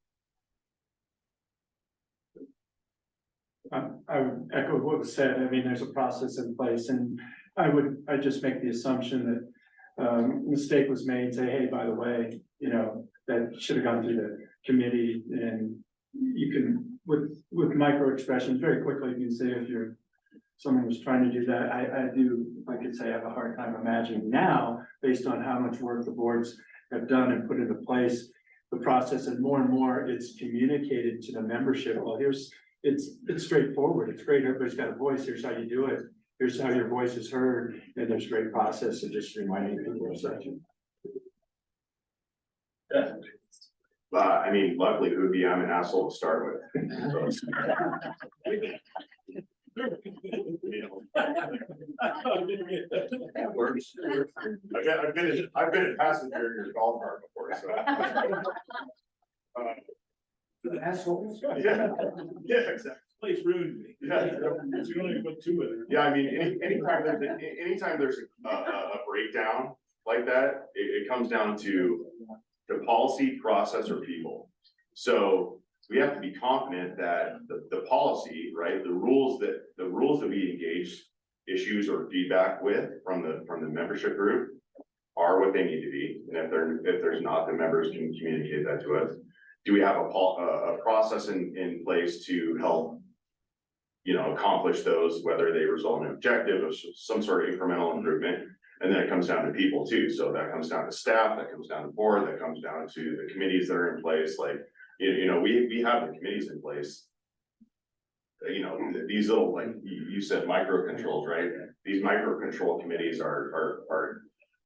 Speaker 4: I would echo what was said. I mean, there's a process in place, and I just make the assumption that mistake was made, say, hey, by the way, you know, that should have gone through the committee. And you can, with micro expressions, very quickly, you can say if someone was trying to do that. I do, I could say, I have a hard time imagining now, based on how much work the boards have done and put into place the process, and more it's communicated to the membership. Well, it's straightforward. It's great. Everybody's got a voice. Here's how you do it. Here's how your voice is heard. And there's a great process of just reminding people of such.
Speaker 3: I mean, luckily, it would be, I'm an asshole to start with. That works. I've been a passenger in your golf cart before, so.
Speaker 10: The assholes.
Speaker 3: Yeah, exactly.
Speaker 10: Place ruined me.
Speaker 3: Yeah.
Speaker 10: You only put two in there.
Speaker 3: Yeah, I mean, anytime there's a breakdown like that, it comes down to the policy, process, or people. So we have to be confident that the policy, right, the rules that we engage issues or feedback with from the membership group are what they need to be. And if there's not, the members can communicate that to us. Do we have a process in place to help, you know, accomplish those, whether they result in an objective of some sort of incremental improvement? And then it comes down to people too. So that comes down to staff, that comes down to board, that comes down to the committees that are in place. Like, you know, we have the committees in place. You know, these little, like you said, micro controls, right? These micro control committees are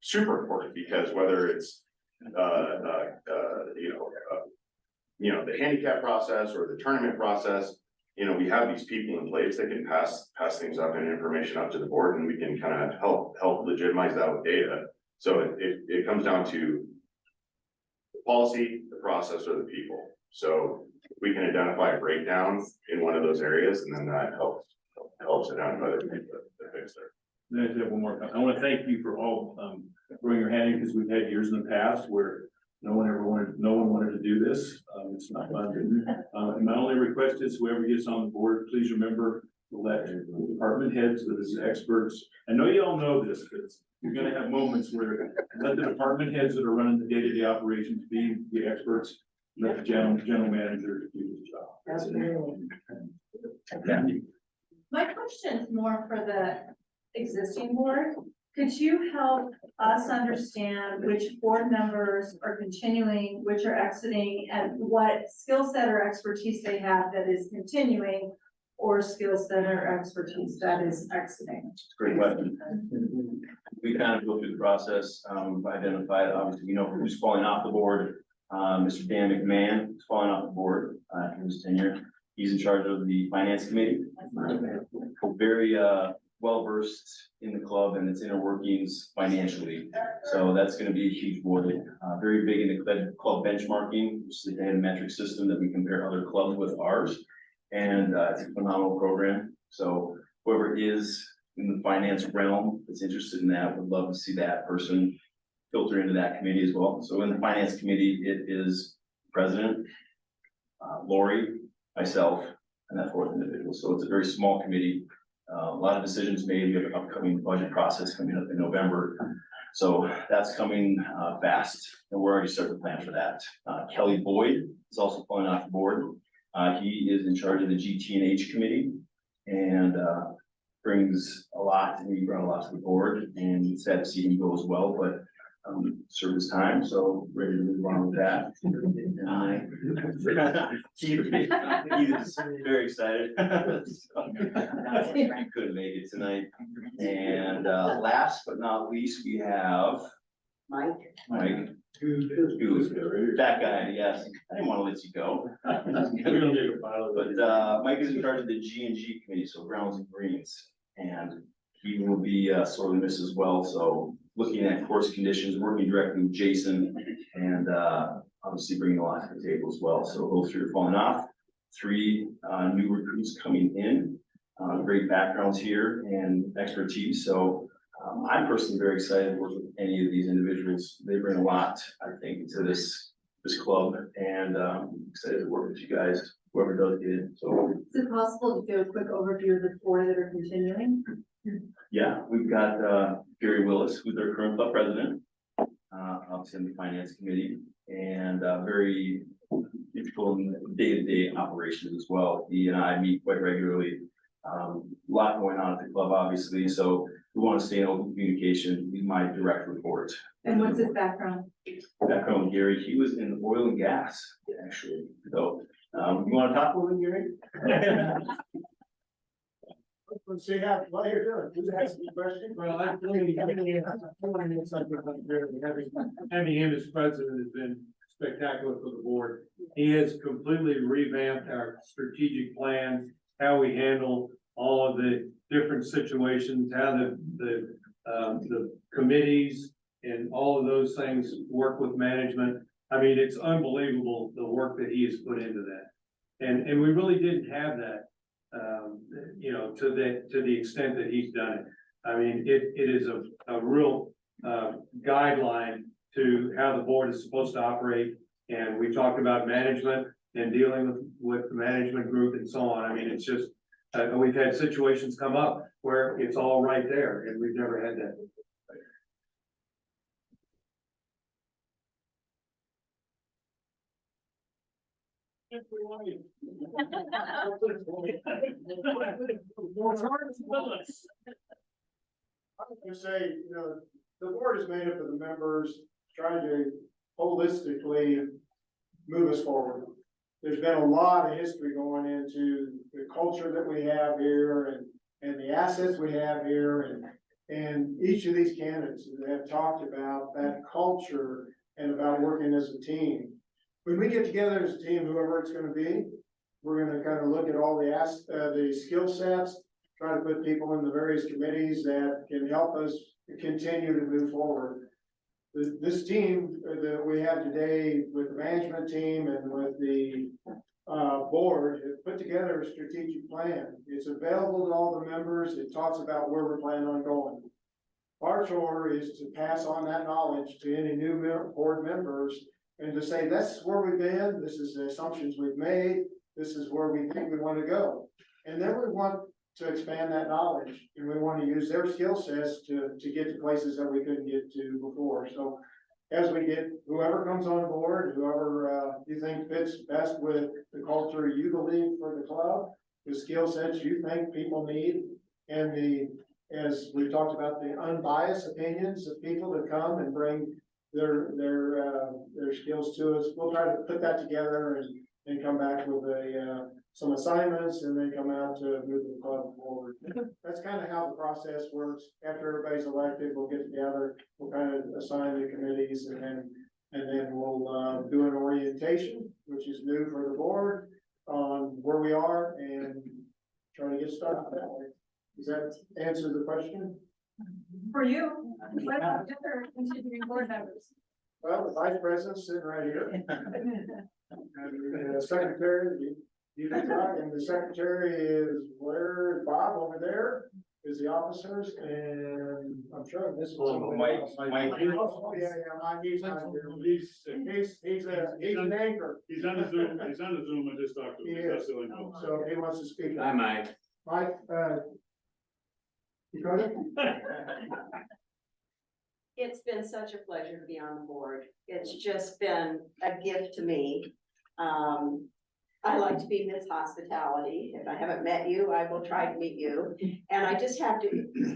Speaker 3: super important, because whether it's the handicap process or the tournament process, you know, we have these people in place that can pass things up and information up to the board, and we can kind of help legitimize that with data. So it comes down to the policy, the process, or the people. So we can identify a breakdown in one of those areas, and then that helps identify the fix there.
Speaker 10: I just have one more comment. I want to thank you for all throwing your hand in, because we've had years in the past where no one wanted to do this. It's not fun. And my only request is whoever gets on the board, please remember to let the department heads, the experts. I know you all know this, because you're gonna have moments where let the department heads that are running the day-to-day operations be the experts. Let the general manager do his job.
Speaker 6: Absolutely.
Speaker 10: Thank you.
Speaker 11: My question is more for the existing board. Could you help us understand which board members are continuing, which are exiting, and what skill set or expertise they have that is continuing, or skill set or expertise that is exiting?
Speaker 7: Great question. We kind of go through the process, identify, obviously, we know who's falling off the board. Mr. Dan McMahon is falling off the board, in his tenure. He's in charge of the finance committee. Very, well versed in the club and its inner workings financially. So that's gonna be a huge board. Very big in the club benchmarking, which is a data metric system that we compare other clubs with ours. And, it's a phenomenal program. So whoever is in the finance realm that's interested in that, would love to see that person filter into that committee as well. So in the finance committee, it is president, Lori, myself, and that fourth individual. So it's a very small committee. A lot of decisions made. We have an upcoming budget process coming up in November. So that's coming fast, and we're already starting to plan for that. Kelly Boyd is also falling off the board. He is in charge of the GT&H committee and brings a lot, and he brought a lot to the board, and it's sad to see him go as well, but served his time, so ready to move on with that. He is very excited. He couldn't make it tonight. And last but not least, we have Mike. That guy, yes. I didn't want to let you go. But Mike is in charge of the G&G committee, so grounds and greens. And he will be sorely missed as well, so looking at course conditions, working directly with Jason, and obviously bringing a lot to the table as well. So those three are falling off. 3 new recruits coming in, great backgrounds here and expertise. So I'm personally very excited to work with any of these individuals. They bring a lot, I think, to this club, and excited to work with you guys, whoever does get it. So
Speaker 11: Is it possible to do a quick overview of the 4 that are continuing?
Speaker 7: yeah, we've got Gary Willis, who's our current club president, obviously in the finance committee, and very integral in day-to-day operations as well. He and I meet quite regularly. A lot going on at the club, obviously, so we want to stay in open communication. He's my direct report.
Speaker 11: And what's his background?
Speaker 7: Background, Gary, he was in oil and gas, actually. So, you want to talk a little bit, Gary?
Speaker 2: Let's see what you're doing. Who's asking the question?
Speaker 8: Well, actually, having him as president has been spectacular for the board. He has completely revamped our strategic plan, how we handle all of the different situations, how the committees and all of those things work with management. I mean, it's unbelievable the work that he has put into that. And we really didn't have that, you know, to the extent that he's done it. I mean, it is a real guideline to how the board is supposed to operate. And we talked about management and dealing with the management group and so on. I mean, it's just, we've had situations come up where it's all right there, and we've never had that.
Speaker 2: I would say, you know, the board is made up of the members trying to holistically move us forward. There's been a lot of history going into the culture that we have here and the assets we have here, and each of these candidates have talked about that culture and about working as a team. When we get together as a team, whoever it's gonna be, we're gonna kind of look at all the skill sets, try to put people in the various committees that can help us continue to move forward. This team that we have today with the management team and with the board have put together a strategic plan. It's available to all the members. It talks about where we're planning on going. Our chore is to pass on that knowledge to any new board members and to say, that's where we've been, this is the assumptions we've made, this is where we think we want to go. And then we want to expand that knowledge, and we want to use their skill sets to get to places that we couldn't get to before. So as we get whoever comes on board, whoever you think fits best with the culture you believe for the club, the skill sets you think people need, and as we've talked about, the unbiased opinions of people that come and bring their skills to us. We'll try to put that together and come back with some assignments, and then come out to move the club forward. That's kind of how the process works. After everybody's elected, we'll get together, we'll kind of assign the committees, and then we'll do an orientation, which is new for the board, on where we are, and try to get started that way. Does that answer the question?
Speaker 11: For you, what about the other continuing board members?
Speaker 2: Well, the vice president's sitting right here. And the secretary, you can talk, and the secretary is where, Bob over there is the officers, and I'm sure this one.
Speaker 7: Mike.
Speaker 2: Oh, yeah, Mike, he's not here. He's an anchor.
Speaker 9: He's on the Zoom, I just talked to
Speaker 2: He
Speaker 9: him.
Speaker 2: is.
Speaker 9: That's the only.
Speaker 2: So he wants to speak.
Speaker 7: Hi, Mike.
Speaker 2: Mike, you got it?
Speaker 12: It's been such a pleasure to be on the board. It's just been a gift to me. I like to be Miss Hospitality. If I haven't met you, I will try to meet you. And I just have to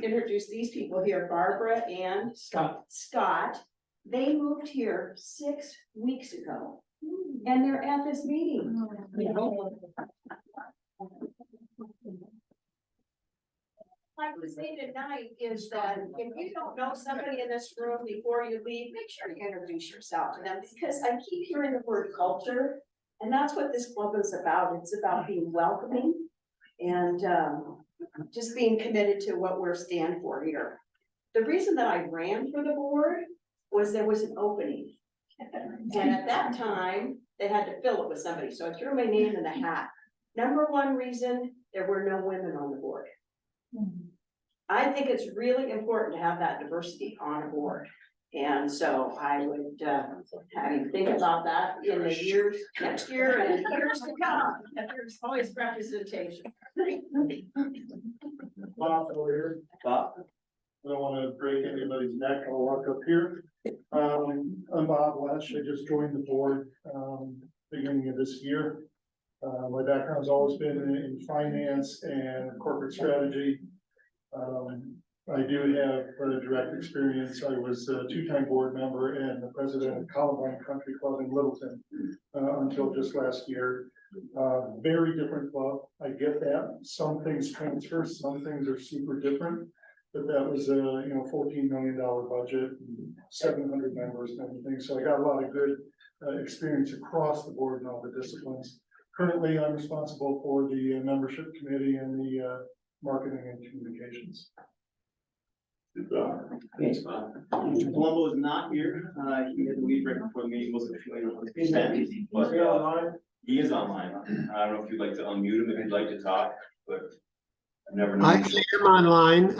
Speaker 12: introduce these people here, Barbara and Scott. They moved here 6 weeks ago, and they're at this meeting. Like to say tonight is that if you don't know somebody in this room before you leave, make sure you introduce yourself to them, because I keep hearing the word culture. And that's what this club is about. It's about being welcoming and just being committed to what we're stand for here. The reason that I ran for the board was there was an opening. And at that time, they had to fill it with somebody. So I threw my name in the hat. Number one reason, there were no women on the board. I think it's really important to have that diversity on a board. And so I would have you think about that in the years, next year and years to come. There's always representation.
Speaker 2: Bob over here.
Speaker 7: Bob?
Speaker 2: I don't want to break anybody's neck. I'll walk up here. I'm Bob Lesh. I just joined the board beginning of this year. My background's always been in finance and corporate strategy. I do have direct experience. I was a two-time board member and the president of Columbine Country Club in Littleton until just last year. Very different club. I get that. Some things transfer, some things are super different. But that was a $14 million budget, and 700 members and everything. So I got a lot of good experience across the board in all the disciplines. Currently, I'm responsible for the membership committee and the marketing and communications.
Speaker 7: Thanks, Bob. Mr. Palumbo is not here. He had to leave right before the meeting, wasn't feeling 100%. But he is online. I don't know if you'd like to unmute him if you'd like to talk, but I never know.
Speaker 13: I am online.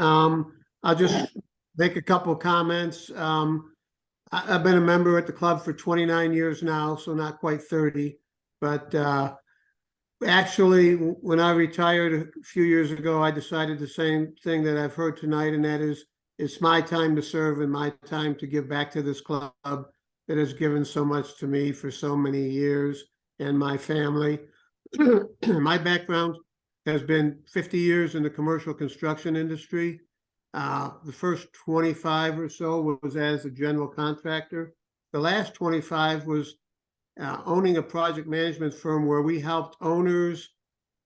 Speaker 13: I'll just make a couple of comments. I've been a member at the club for 29 years now, so not quite 30. But actually, when I retired a few years ago, I decided the same thing that I've heard tonight, and that is, it's my time to serve and my time to give back to this club that has given so much to me for so many years and my family. My background has been 50 years in the commercial construction industry. The first 25 or so was as a general contractor. The last 25 was owning a project management firm where we helped owners,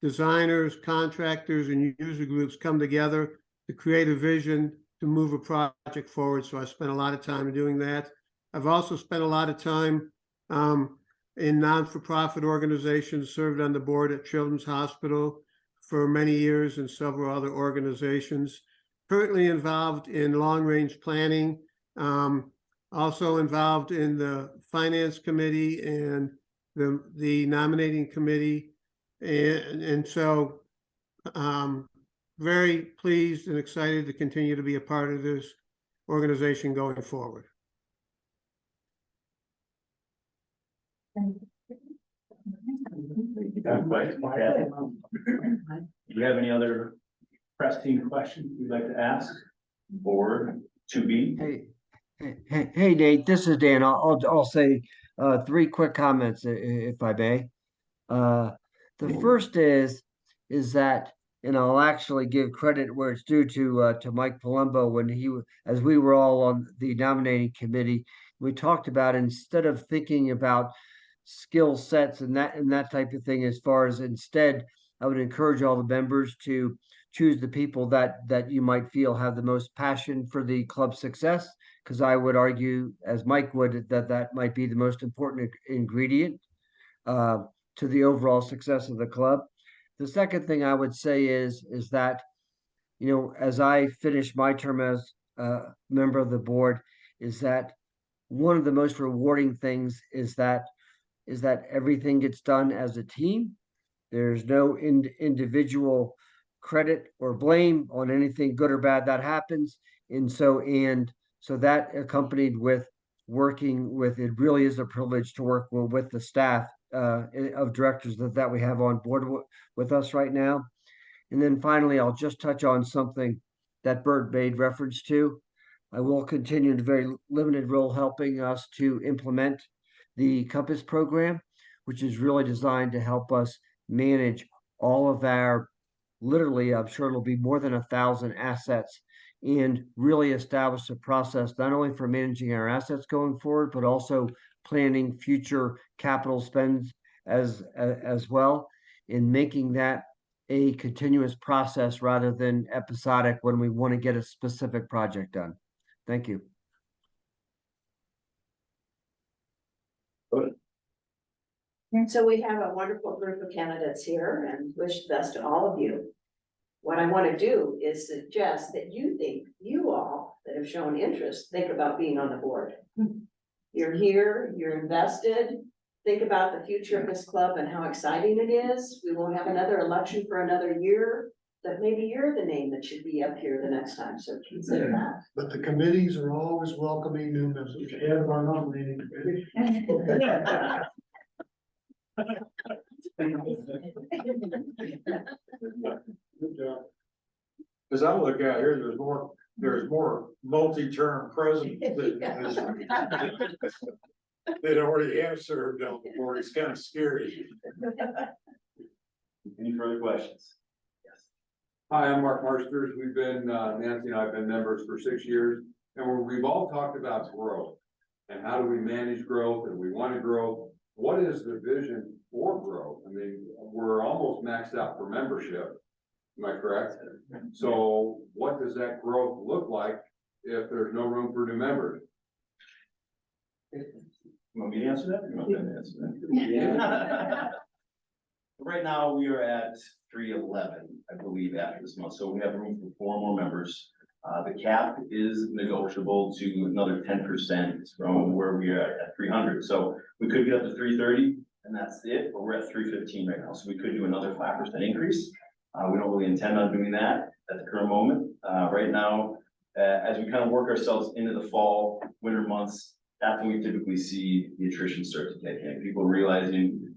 Speaker 13: designers, contractors, and user groups come together to create a vision to move a project forward. So I spent a lot of time doing that. I've also spent a lot of time in non-for-profit organizations, served on the board at Children's Hospital for many years and several other organizations. Currently involved in long-range planning, also involved in the finance committee and the nominating committee. And so very pleased and excited to continue to be a part of this organization going forward.
Speaker 10: Do you have any other pressing questions you'd like to ask?
Speaker 7: Board to be.
Speaker 14: Hey, Nate, this is Dan. I'll say three quick comments if I may. The first is, is that, and I'll actually give credit where it's due to Mike Palumbo when as we were all on the nominating committee, we talked about instead of thinking about skill sets and that type of thing, as far as instead, I would encourage all the members to choose the people that you might feel have the most passion for the club's success. Because I would argue, as Mike would, that might be the most important ingredient to the overall success of the club. The second thing I would say is that, as I finish my term as a member of the board, is that one of the most rewarding things is that everything gets done as a team. There's no individual credit or blame on anything good or bad that happens. And so that accompanied with working with, it really is a privilege to work with the staff of directors that we have on board with us right now. And then finally, I'll just touch on something that Bert made reference to. I will continue in a very limited role helping us to implement the Compass program, which is really designed to help us manage all of our, literally, I'm sure it'll be more than 1,000 assets, and really establish a process not only for managing our assets going forward, but also planning future capital spends as well, in making that a continuous process rather than episodic when we want to get a specific project done. Thank you.
Speaker 12: So we have a wonderful group of candidates here and wish the best to all of you. What I want to do is suggest that you all that have shown interest, think about being on the board. You're here, you're invested. Think about the future of this club and how exciting it is. We won't have another election for another year, but maybe you're the name that should be up here the next time, so consider that.
Speaker 2: But the committees are always welcoming new members. Head of our nominating committee.
Speaker 5: As I look out here, there's more multi-term presidents that already have served on the board. It's kind of scary.
Speaker 7: Any further questions?
Speaker 8: Hi, I'm Mark Marsters. We've been, Nancy and I have been members for 6 years, and we've all talked about growth. And how do we manage growth, and we want to grow? What is the vision for growth? I mean, we're almost maxed out for membership. Am I correct? So what does that growth look like if there's no room for new members?
Speaker 7: You want me to answer that? Or you want them to answer that? Right now, we are at 311, I believe, after this month, so we have room for 4 more members. The cap is negotiable to another 10% from where we are at 300, so we could get up to 330, and that's it, but we're at 315 right now, so we could do another 5% increase. We don't really intend on doing that at the current moment. Right now, as we kind of work ourselves into the fall, winter months, that's when we typically see the attrition start to take in. People realizing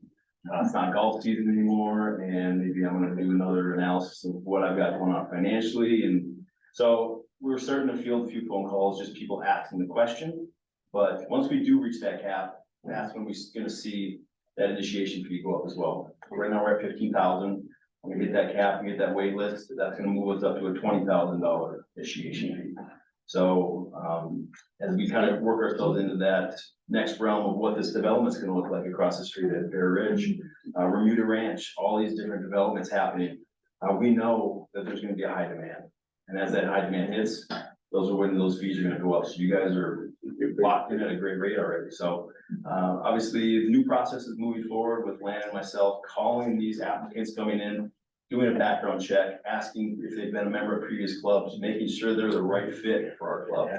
Speaker 7: it's not golf season anymore, and maybe I'm gonna do another analysis of what I've got going on financially. And so we're starting to field a few phone calls, just people asking the question. But once we do reach that cap, that's when we're gonna see that initiation fee go up as well. Right now, we're at 15,000. When we hit that cap, we get that wait list, that's gonna move us up to a $20,000 initiation fee. So, as we kind of work ourselves into that next realm of what this development's gonna look like across the street at Bear Ridge, Remuda Ranch, all these different developments happening, we know that there's gonna be a high demand. And as that high demand hits, those are when those fees are gonna go up. So you guys are locked in at a great rate already. So, obviously, the new process is moving forward with Lan and myself, calling these applicants coming in, doing a background check, asking if they've been a member of previous clubs, making sure they're the right fit for our club.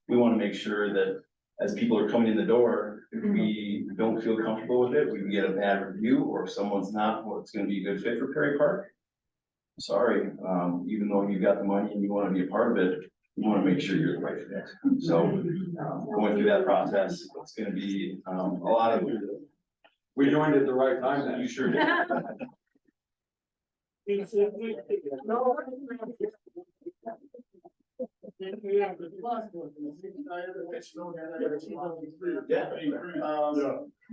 Speaker 7: We want to make sure that as people are coming in the door, if we don't feel comfortable with it, we can get a bad review, or if someone's not, well, it's gonna be a good fit for Perry Park. Sorry, even though you've got the money and you want to be a part of it, you want to make sure you're the right fit. So, going through that process, it's gonna be, a lot of.
Speaker 8: We joined at the right time then.
Speaker 7: You sure did.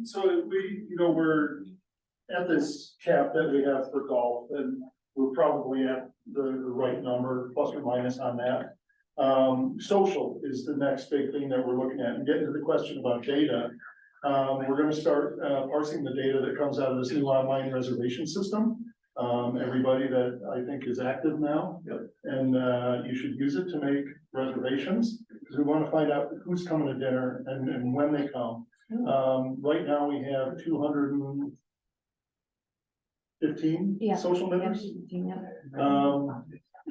Speaker 4: So we're at this cap that we have for golf, and
Speaker 2: we're probably at the right number, plus or minus on that. Social is the next big thing that we're looking at, and getting to the question about data. We're gonna start parsing the data that comes out of this new online reservation system. Everybody that I think is active now. And you should use it to make reservations, because we wanna find out who's coming to dinner and when they come. Right now, we have 215
Speaker 6: Yeah.
Speaker 2: social members.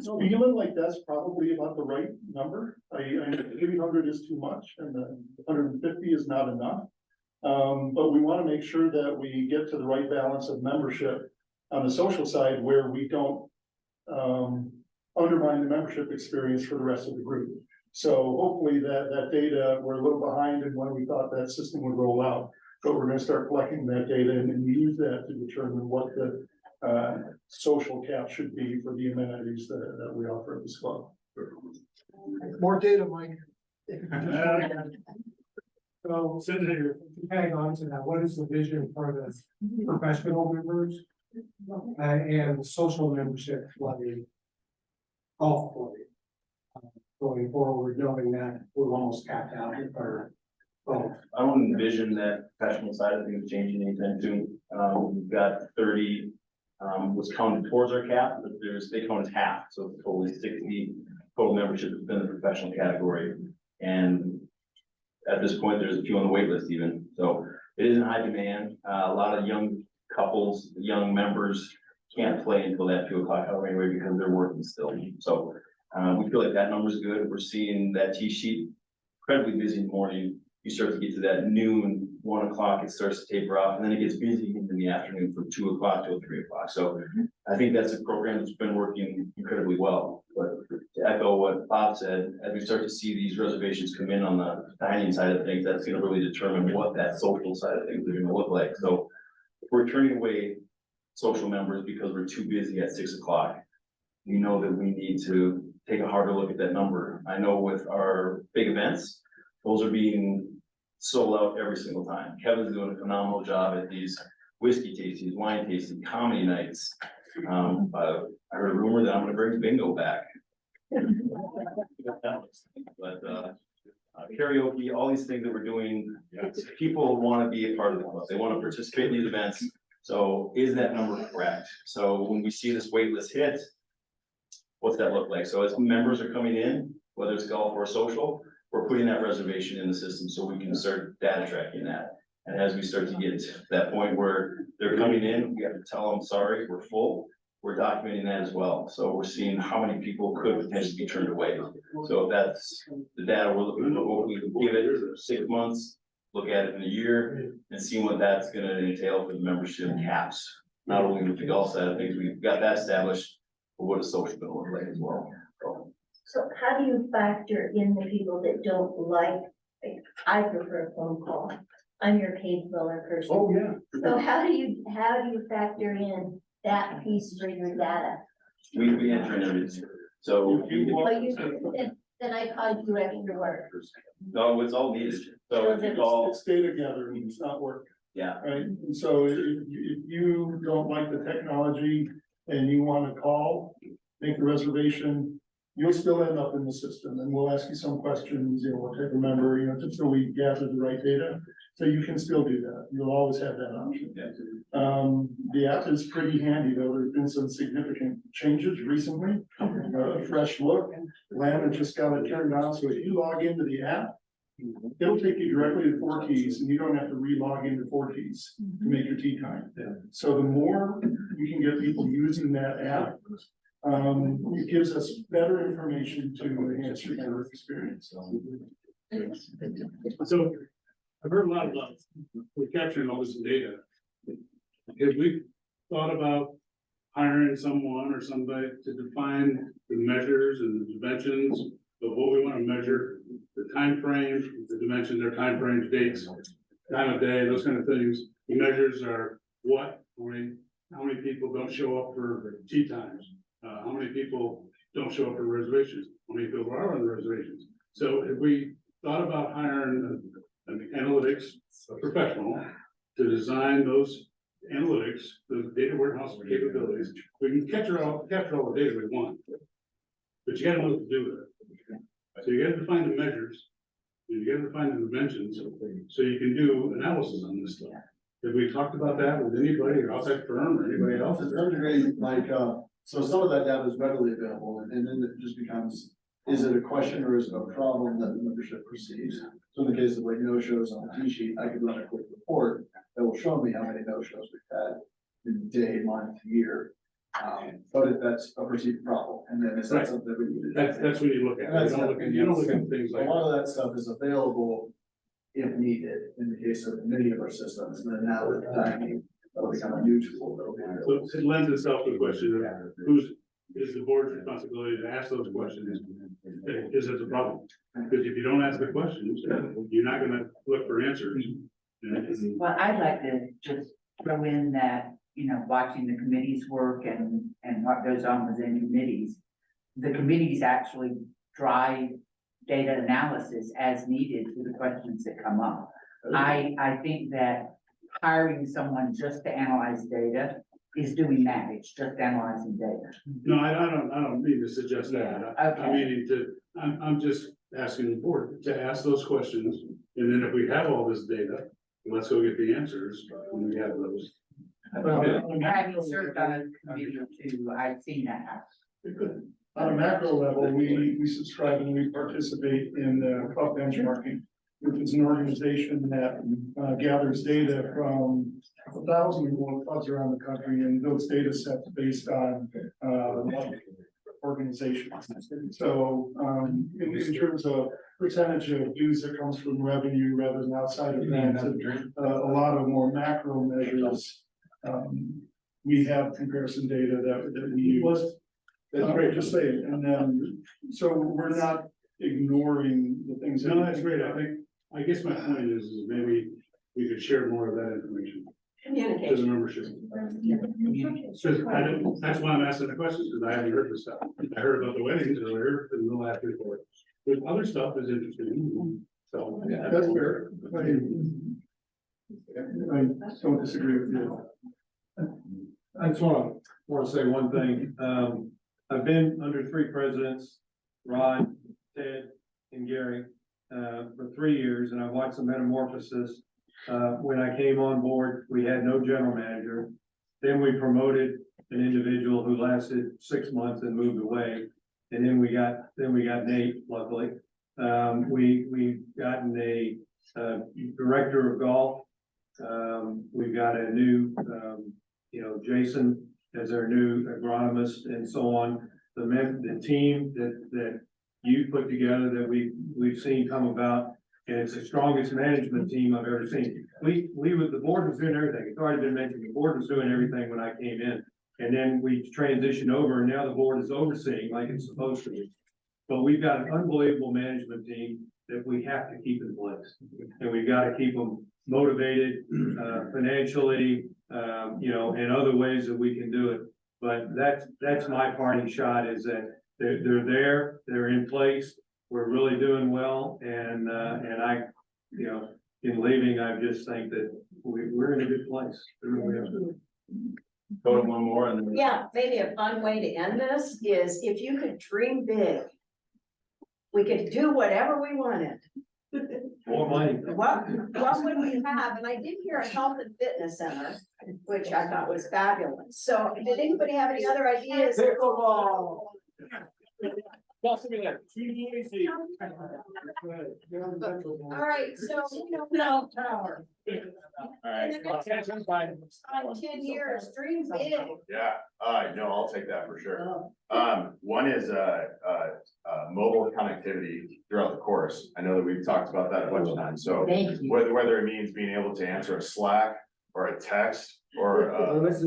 Speaker 2: Feeling like that's probably about the right number. I know 300 is too much and 150 is not enough. But we want to make sure that we get to the right balance of membership on the social side where we don't undermine the membership experience for the rest of the group. So hopefully that data, we're a little behind in when we thought that system would roll out. But we're gonna start collecting that data and use that to determine what the social cap should be for the amenities that we offer at this club. More data, Mike.
Speaker 8: So, Senator, to tag on to that, what is the vision for the professional members? And the social membership for the golf club? Going forward, knowing that we're almost capped out with our golf.
Speaker 7: I don't envision that professional side of things changing anytime soon. We've got 30, was counted towards our cap, but they count as half, so it's totally 60 total membership within the professional category. And at this point, there's a few on the wait list even, so it is in high demand. A lot of young couples, young members can't play until that 2 o'clock hour anyway, because they're working still. So we feel like that number's good. We're seeing that T sheet incredibly busy in the morning. You start to get to that noon, 1 o'clock, it starts to taper off, and then it gets busy in the afternoon from 2 o'clock till 3 o'clock. So I think that's a program that's been working incredibly well. But to echo what Bob said, as we start to see these reservations come in on the dining side of things, that's gonna really determine what that social side of things are gonna look like. So if we're turning away social members because we're too busy at 6 o'clock, we know that we need to take a harder look at that number. I know with our big events, those are being sold out every single time. Kevin's doing a phenomenal job at these whiskey tastings, wine tasting, comedy nights. I heard a rumor that I'm gonna bring bingo back. But karaoke, all these things that we're doing, people wanna be a part of the club. They wanna participate in these events. So is that number correct? So when we see this wait list hit, what's that look like? So as members are coming in, whether it's golf or social, we're putting that reservation in the system so we can start data tracking that. And as we start to get to that point where they're coming in, we have to tell them, sorry, we're full. We're documenting that as well. So we're seeing how many people could potentially be turned away. So if that's the data we're looking for, we can give it 6 months, look at it in a year and see what that's gonna entail for the membership caps. Not only with the golf side of things, we've got that established, but what is social gonna look like as well.
Speaker 15: So how do you factor in the people that don't like, I prefer a phone call. I'm your cave dweller person.
Speaker 2: Oh, yeah.
Speaker 15: So how do you factor in that piece for your data?
Speaker 7: We enter in everything. So
Speaker 15: But then I caused you extra work.
Speaker 7: no, it's all needed. So if it's all,
Speaker 2: It's data gathering, it's not work.
Speaker 7: yeah,
Speaker 2: Right, and so if you don't like the technology and you wanna call, make a reservation, you'll still end up in the system, and we'll ask you some questions, what type of member, just so we gather the right data. So you can still do that, you'll always have that option. The app is pretty handy, though, there's been some significant changes recently, a fresh look. Lana just got it turned on, so if you log into the app, it'll take you directly to Four Keys, and you don't have to re-log into Four Keys to make your tee time. So the more we can get people using that app, it gives us better information to enhance your experience.
Speaker 9: So I've heard a lot about, we're capturing all this data. Have we thought about hiring someone or somebody to define the measures and the dimensions of what we want to measure, the timeframes, the dimensions, their timeframes, dates, time of day, those kind of things? The measures are what, how many people don't show up for tea times? How many people don't show up for reservations? How many people are on the reservations? So have we thought about hiring an analytics professional to design those analytics, the data warehouse capabilities, we can capture all the data we want. But you gotta know what to do with it. So you gotta define the measures, and you gotta define the dimensions, so you can do analysis on this stuff. Have we talked about that with anybody, or outside firm, or anybody else?
Speaker 16: To some degree, like, so some of that data is readily available, and then it just becomes, is it a question or is it a problem that the membership perceives? So in the case of like no-shows on the T-sheet, I could run a quick report that will show me how many no-shows we've had in day, month, year. But if that's a perceived problem, and then is that
Speaker 9: Right.
Speaker 16: something that we need to?
Speaker 9: That's what you look at,
Speaker 16: That's
Speaker 9: you don't look at things
Speaker 16: A
Speaker 9: like.
Speaker 16: lot of that stuff is available if needed, in the case of many of our systems, and then now with timing, that'll become a new tool that'll be available.
Speaker 9: So it lends itself to the question of is the board's responsibility to ask those questions? Is it a problem? Because if you don't ask the questions, you're not gonna look for answers. And-
Speaker 17: Well, I'd like to just throw in that, you know, watching the committees work and what goes on within committees. The committees actually drive data analysis as needed for the questions that come up. I think that hiring someone just to analyze data is doing that, it's just analyzing data.
Speaker 9: No, I don't mean to suggest that.
Speaker 17: Okay.
Speaker 9: I'm meaning to, I'm just asking the board to ask those questions. And then if we have all this data, let's go get the answers when we have those.
Speaker 17: Having served on a committee or two, I've seen that happen.
Speaker 4: On a macro level, we subscribe and we participate in club benchmarking, which is an organization that gathers data from 1,000 or more clubs around the country, and those data sets based on organizations. So in terms of percentage of dues that comes from revenue rather than outside of that, a lot of more macro measures. We have comparison data that we use. That's great, just saying, and then, so we're not ignoring the things.
Speaker 9: No, that's great. I guess my point is maybe we could share more of that information to the
Speaker 12: Communication.
Speaker 9: membership. That's why I'm asking the questions, because I haven't heard this stuff. I heard about the weddings earlier in the last report. But other stuff is interesting. So.
Speaker 4: That's fair. I don't disagree with you.
Speaker 8: I just want to say one thing. I've been under 3 presidents, Rod, Ted, and Gary, for 3 years, and I watched the metamorphosis. When I came on board, we had no general manager. Then we promoted an individual who lasted 6 months and moved away. And then we got Nate, luckily. We've gotten a director of golf. We've got a new, Jason as our new agronomist and so on. The team that you put together that we've seen come about, and it's the strongest management team I've ever seen. The board was doing everything. It's already been mentioned. The board was doing everything when I came in. And then we transitioned over, and now the board is overseeing like it's supposed to be. But we've got an unbelievable management team that we have to keep in place. And we've got to keep them motivated, financially, and other ways that we can do it. But that's my parting shot, is that they're there, they're in place, we're really doing well, and I, in leaving, I just think that we're in a good place.
Speaker 7: Go to one more and then.
Speaker 12: Yeah, maybe a fun way to end this is if you could dream big. We could do whatever we wanted.
Speaker 8: More money.
Speaker 12: What would we have? And I did hear a health and fitness center, which I thought was fabulous. So did anybody have any other ideas?
Speaker 1: Pickleball.
Speaker 12: All right, so, no tower.
Speaker 3: Alright.
Speaker 12: On 10 years, dream big.
Speaker 3: Yeah, no, I'll take that for sure. One is, mobile connectivity throughout the course. I know that we've talked about that a bunch of times, so
Speaker 17: Thank you.
Speaker 3: whether it means being able to answer a Slack or a text or call if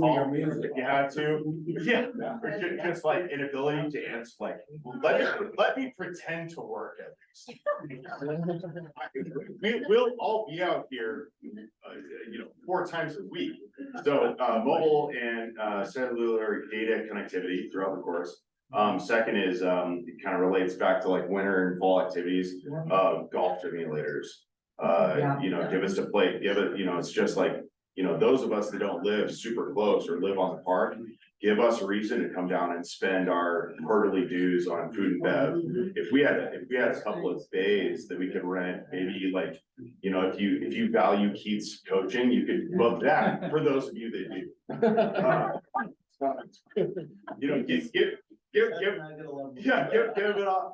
Speaker 3: you had to. Yeah, or just like inability to answer, like, let me pretend to work at least. We'll all be out here, 4 times a week. So, mobile and cellular data connectivity throughout the course. Second is, it kind of relates back to like winter and fall activities, golf simulators. Give us a play, it's just like, you know, those of us that don't live super close or live on the park, give us a reason to come down and spend our quarterly dues on food and bev. If we had a couple of bays that we could rent, maybe like, you know, if you value Keith's coaching, you could book that for those of you that do. You know,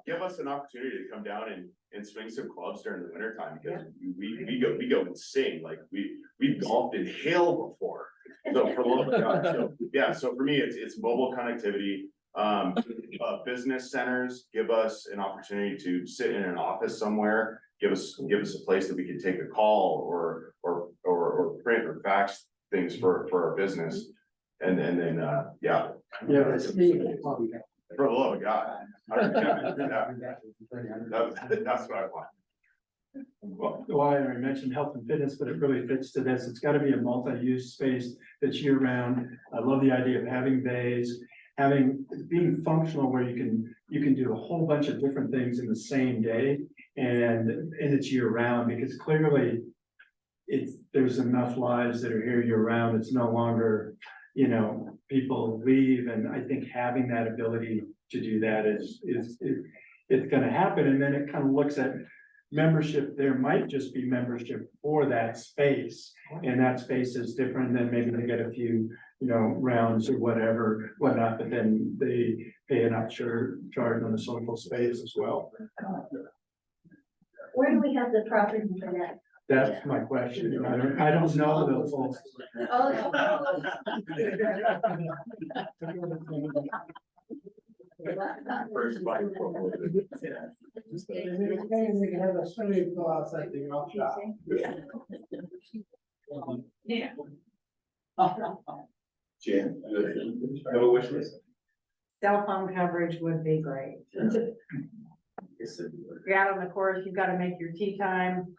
Speaker 3: give us an opportunity to come down and swing some clubs during the winter time, because we go insane, like we've golfed in hail before. So for a little bit, so yeah, so for me, it's mobile connectivity. Business centers give us an opportunity to sit in an office somewhere, give us a place that we can take a call or print or fax things for our business. And then, yeah.
Speaker 4: Yeah, but it's me.
Speaker 3: For the love of God. That's what I want.
Speaker 4: Well, I already mentioned health and fitness, but it really fits to this. It's gotta be a multi-use space that's year round. I love the idea of having bays, being functional where you can do a whole bunch of different things in the same day. And it's year round, because clearly there's enough lives that are here year round. It's no longer, you know, people leave, and I think having that ability to do that is it's gonna happen. And then it kind of looks at membership. There might just be membership for that space, and that space is different. Then maybe they get a few, you know, rounds or whatnot, but then they pay an upcharge on the social space as well.
Speaker 15: Where do we have the property for that?
Speaker 4: That's my question. I don't know those.
Speaker 3: First bite.
Speaker 17: Yeah.
Speaker 7: Jan, have a wish list?
Speaker 6: Cell phone coverage would be great. You're out on the course, you've got to make your tea time.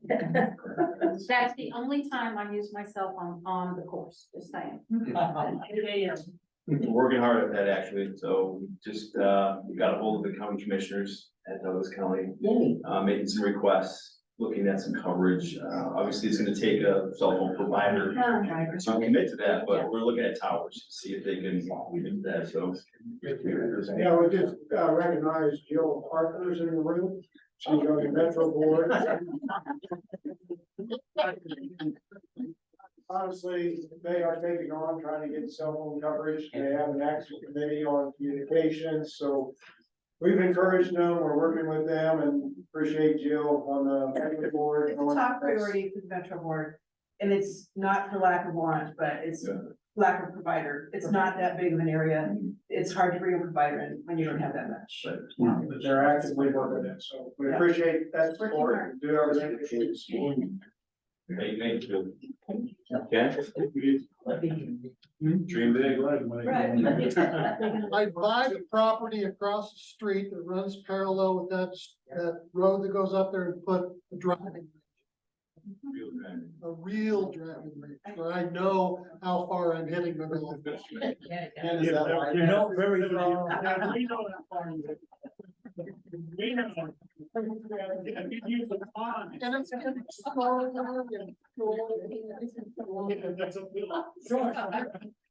Speaker 6: That's the only time I use my cell phone on the course, just saying.
Speaker 7: We're working hard at that, actually, so we just, we got a hold of the county commissioners at Douglas County, making some requests, looking at some coverage. Obviously, it's gonna take a cell phone provider to commit to that, but we're looking at towers, to see if they can do that, so.
Speaker 2: Yeah, we just recognize Jill Parker's in the room. She's on the Metro board. Honestly, they are taking on trying to get cell phone coverage. They have an actual committee on communications, so we've encouraged them, we're working with them, and appreciate Jill on the Metro board.
Speaker 18: It's a top priority for the Metro board, and it's not for lack of want, but it's lack of provider. It's not that big of an area. It's hard to bring a provider in when you don't have that much.
Speaker 2: But they're actively working it, so we appreciate that support and do everything we can to support.
Speaker 7: Thank you. Ken? Dream big.
Speaker 2: I buy the property across the street that runs parallel with that road that goes up there and put a driving. A real driving range, where I know how far I'm hitting the road.
Speaker 16: And is that why-
Speaker 8: You're not very far.
Speaker 9: We know that part of it. We know. If you use the pond.
Speaker 2: And it's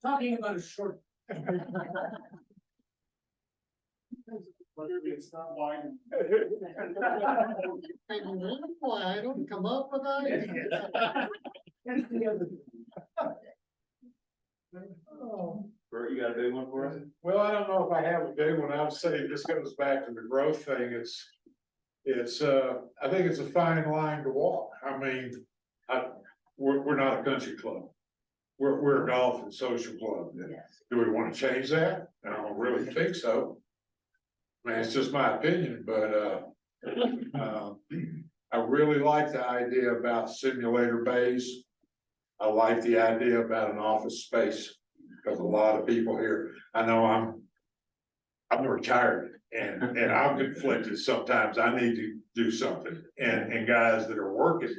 Speaker 8: Talking about a short.
Speaker 9: It's not wide.
Speaker 2: Why I don't come up with ideas.
Speaker 7: Bert, you got a big one for us?
Speaker 5: Well, I don't know if I have a big one. I would say this goes back to the growth thing. I think it's a fine line to walk. I mean, we're not a country club. We're a golf and social club. Do we want to change that? I don't really think so. I mean, it's just my opinion, but, I really like the idea about simulator bays. I like the idea about an office space, because a lot of people here, I know I'm retired and I'm conflicted sometimes. I need to do something, and guys that are working,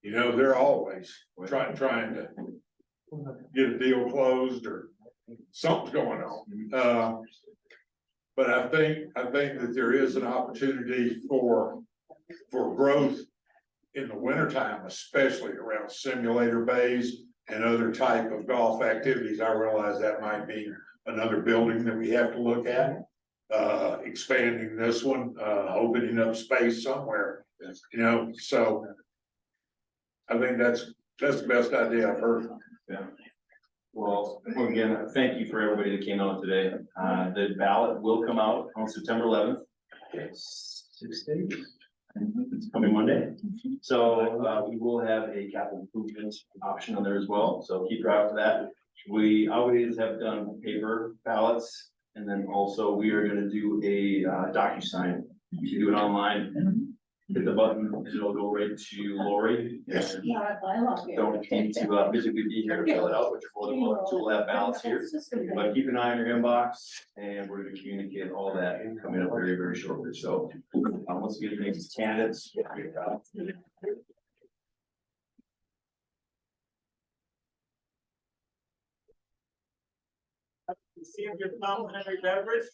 Speaker 5: you know, they're always trying to get a deal closed or something's going on. But I think that there is an opportunity for growth in the wintertime, especially around simulator bays and other type of golf activities, I realize that might be another building that we have to look at. Expanding this one, opening up space somewhere, you know, so. I think that's the best idea I've heard.
Speaker 7: Yeah. Well, again, thank you for everybody that came out today. The ballot will come out on September 11th. 6 days. It's coming Monday. So, we will have a capital improvement option on there as well. So keep your eye out for that. We always have done paper ballots. And then also we are gonna do a DocuSign. You can do it online. Hit the button, and it'll go right to Lori.
Speaker 5: Yes.
Speaker 7: Don't need to physically be here to fill it out, which for the moment, we'll have ballots here. But keep an eye on your inbox, and we're gonna communicate all that coming up very, very shortly. So, once again, thanks to candidates.
Speaker 1: See if you're complimentary beverage.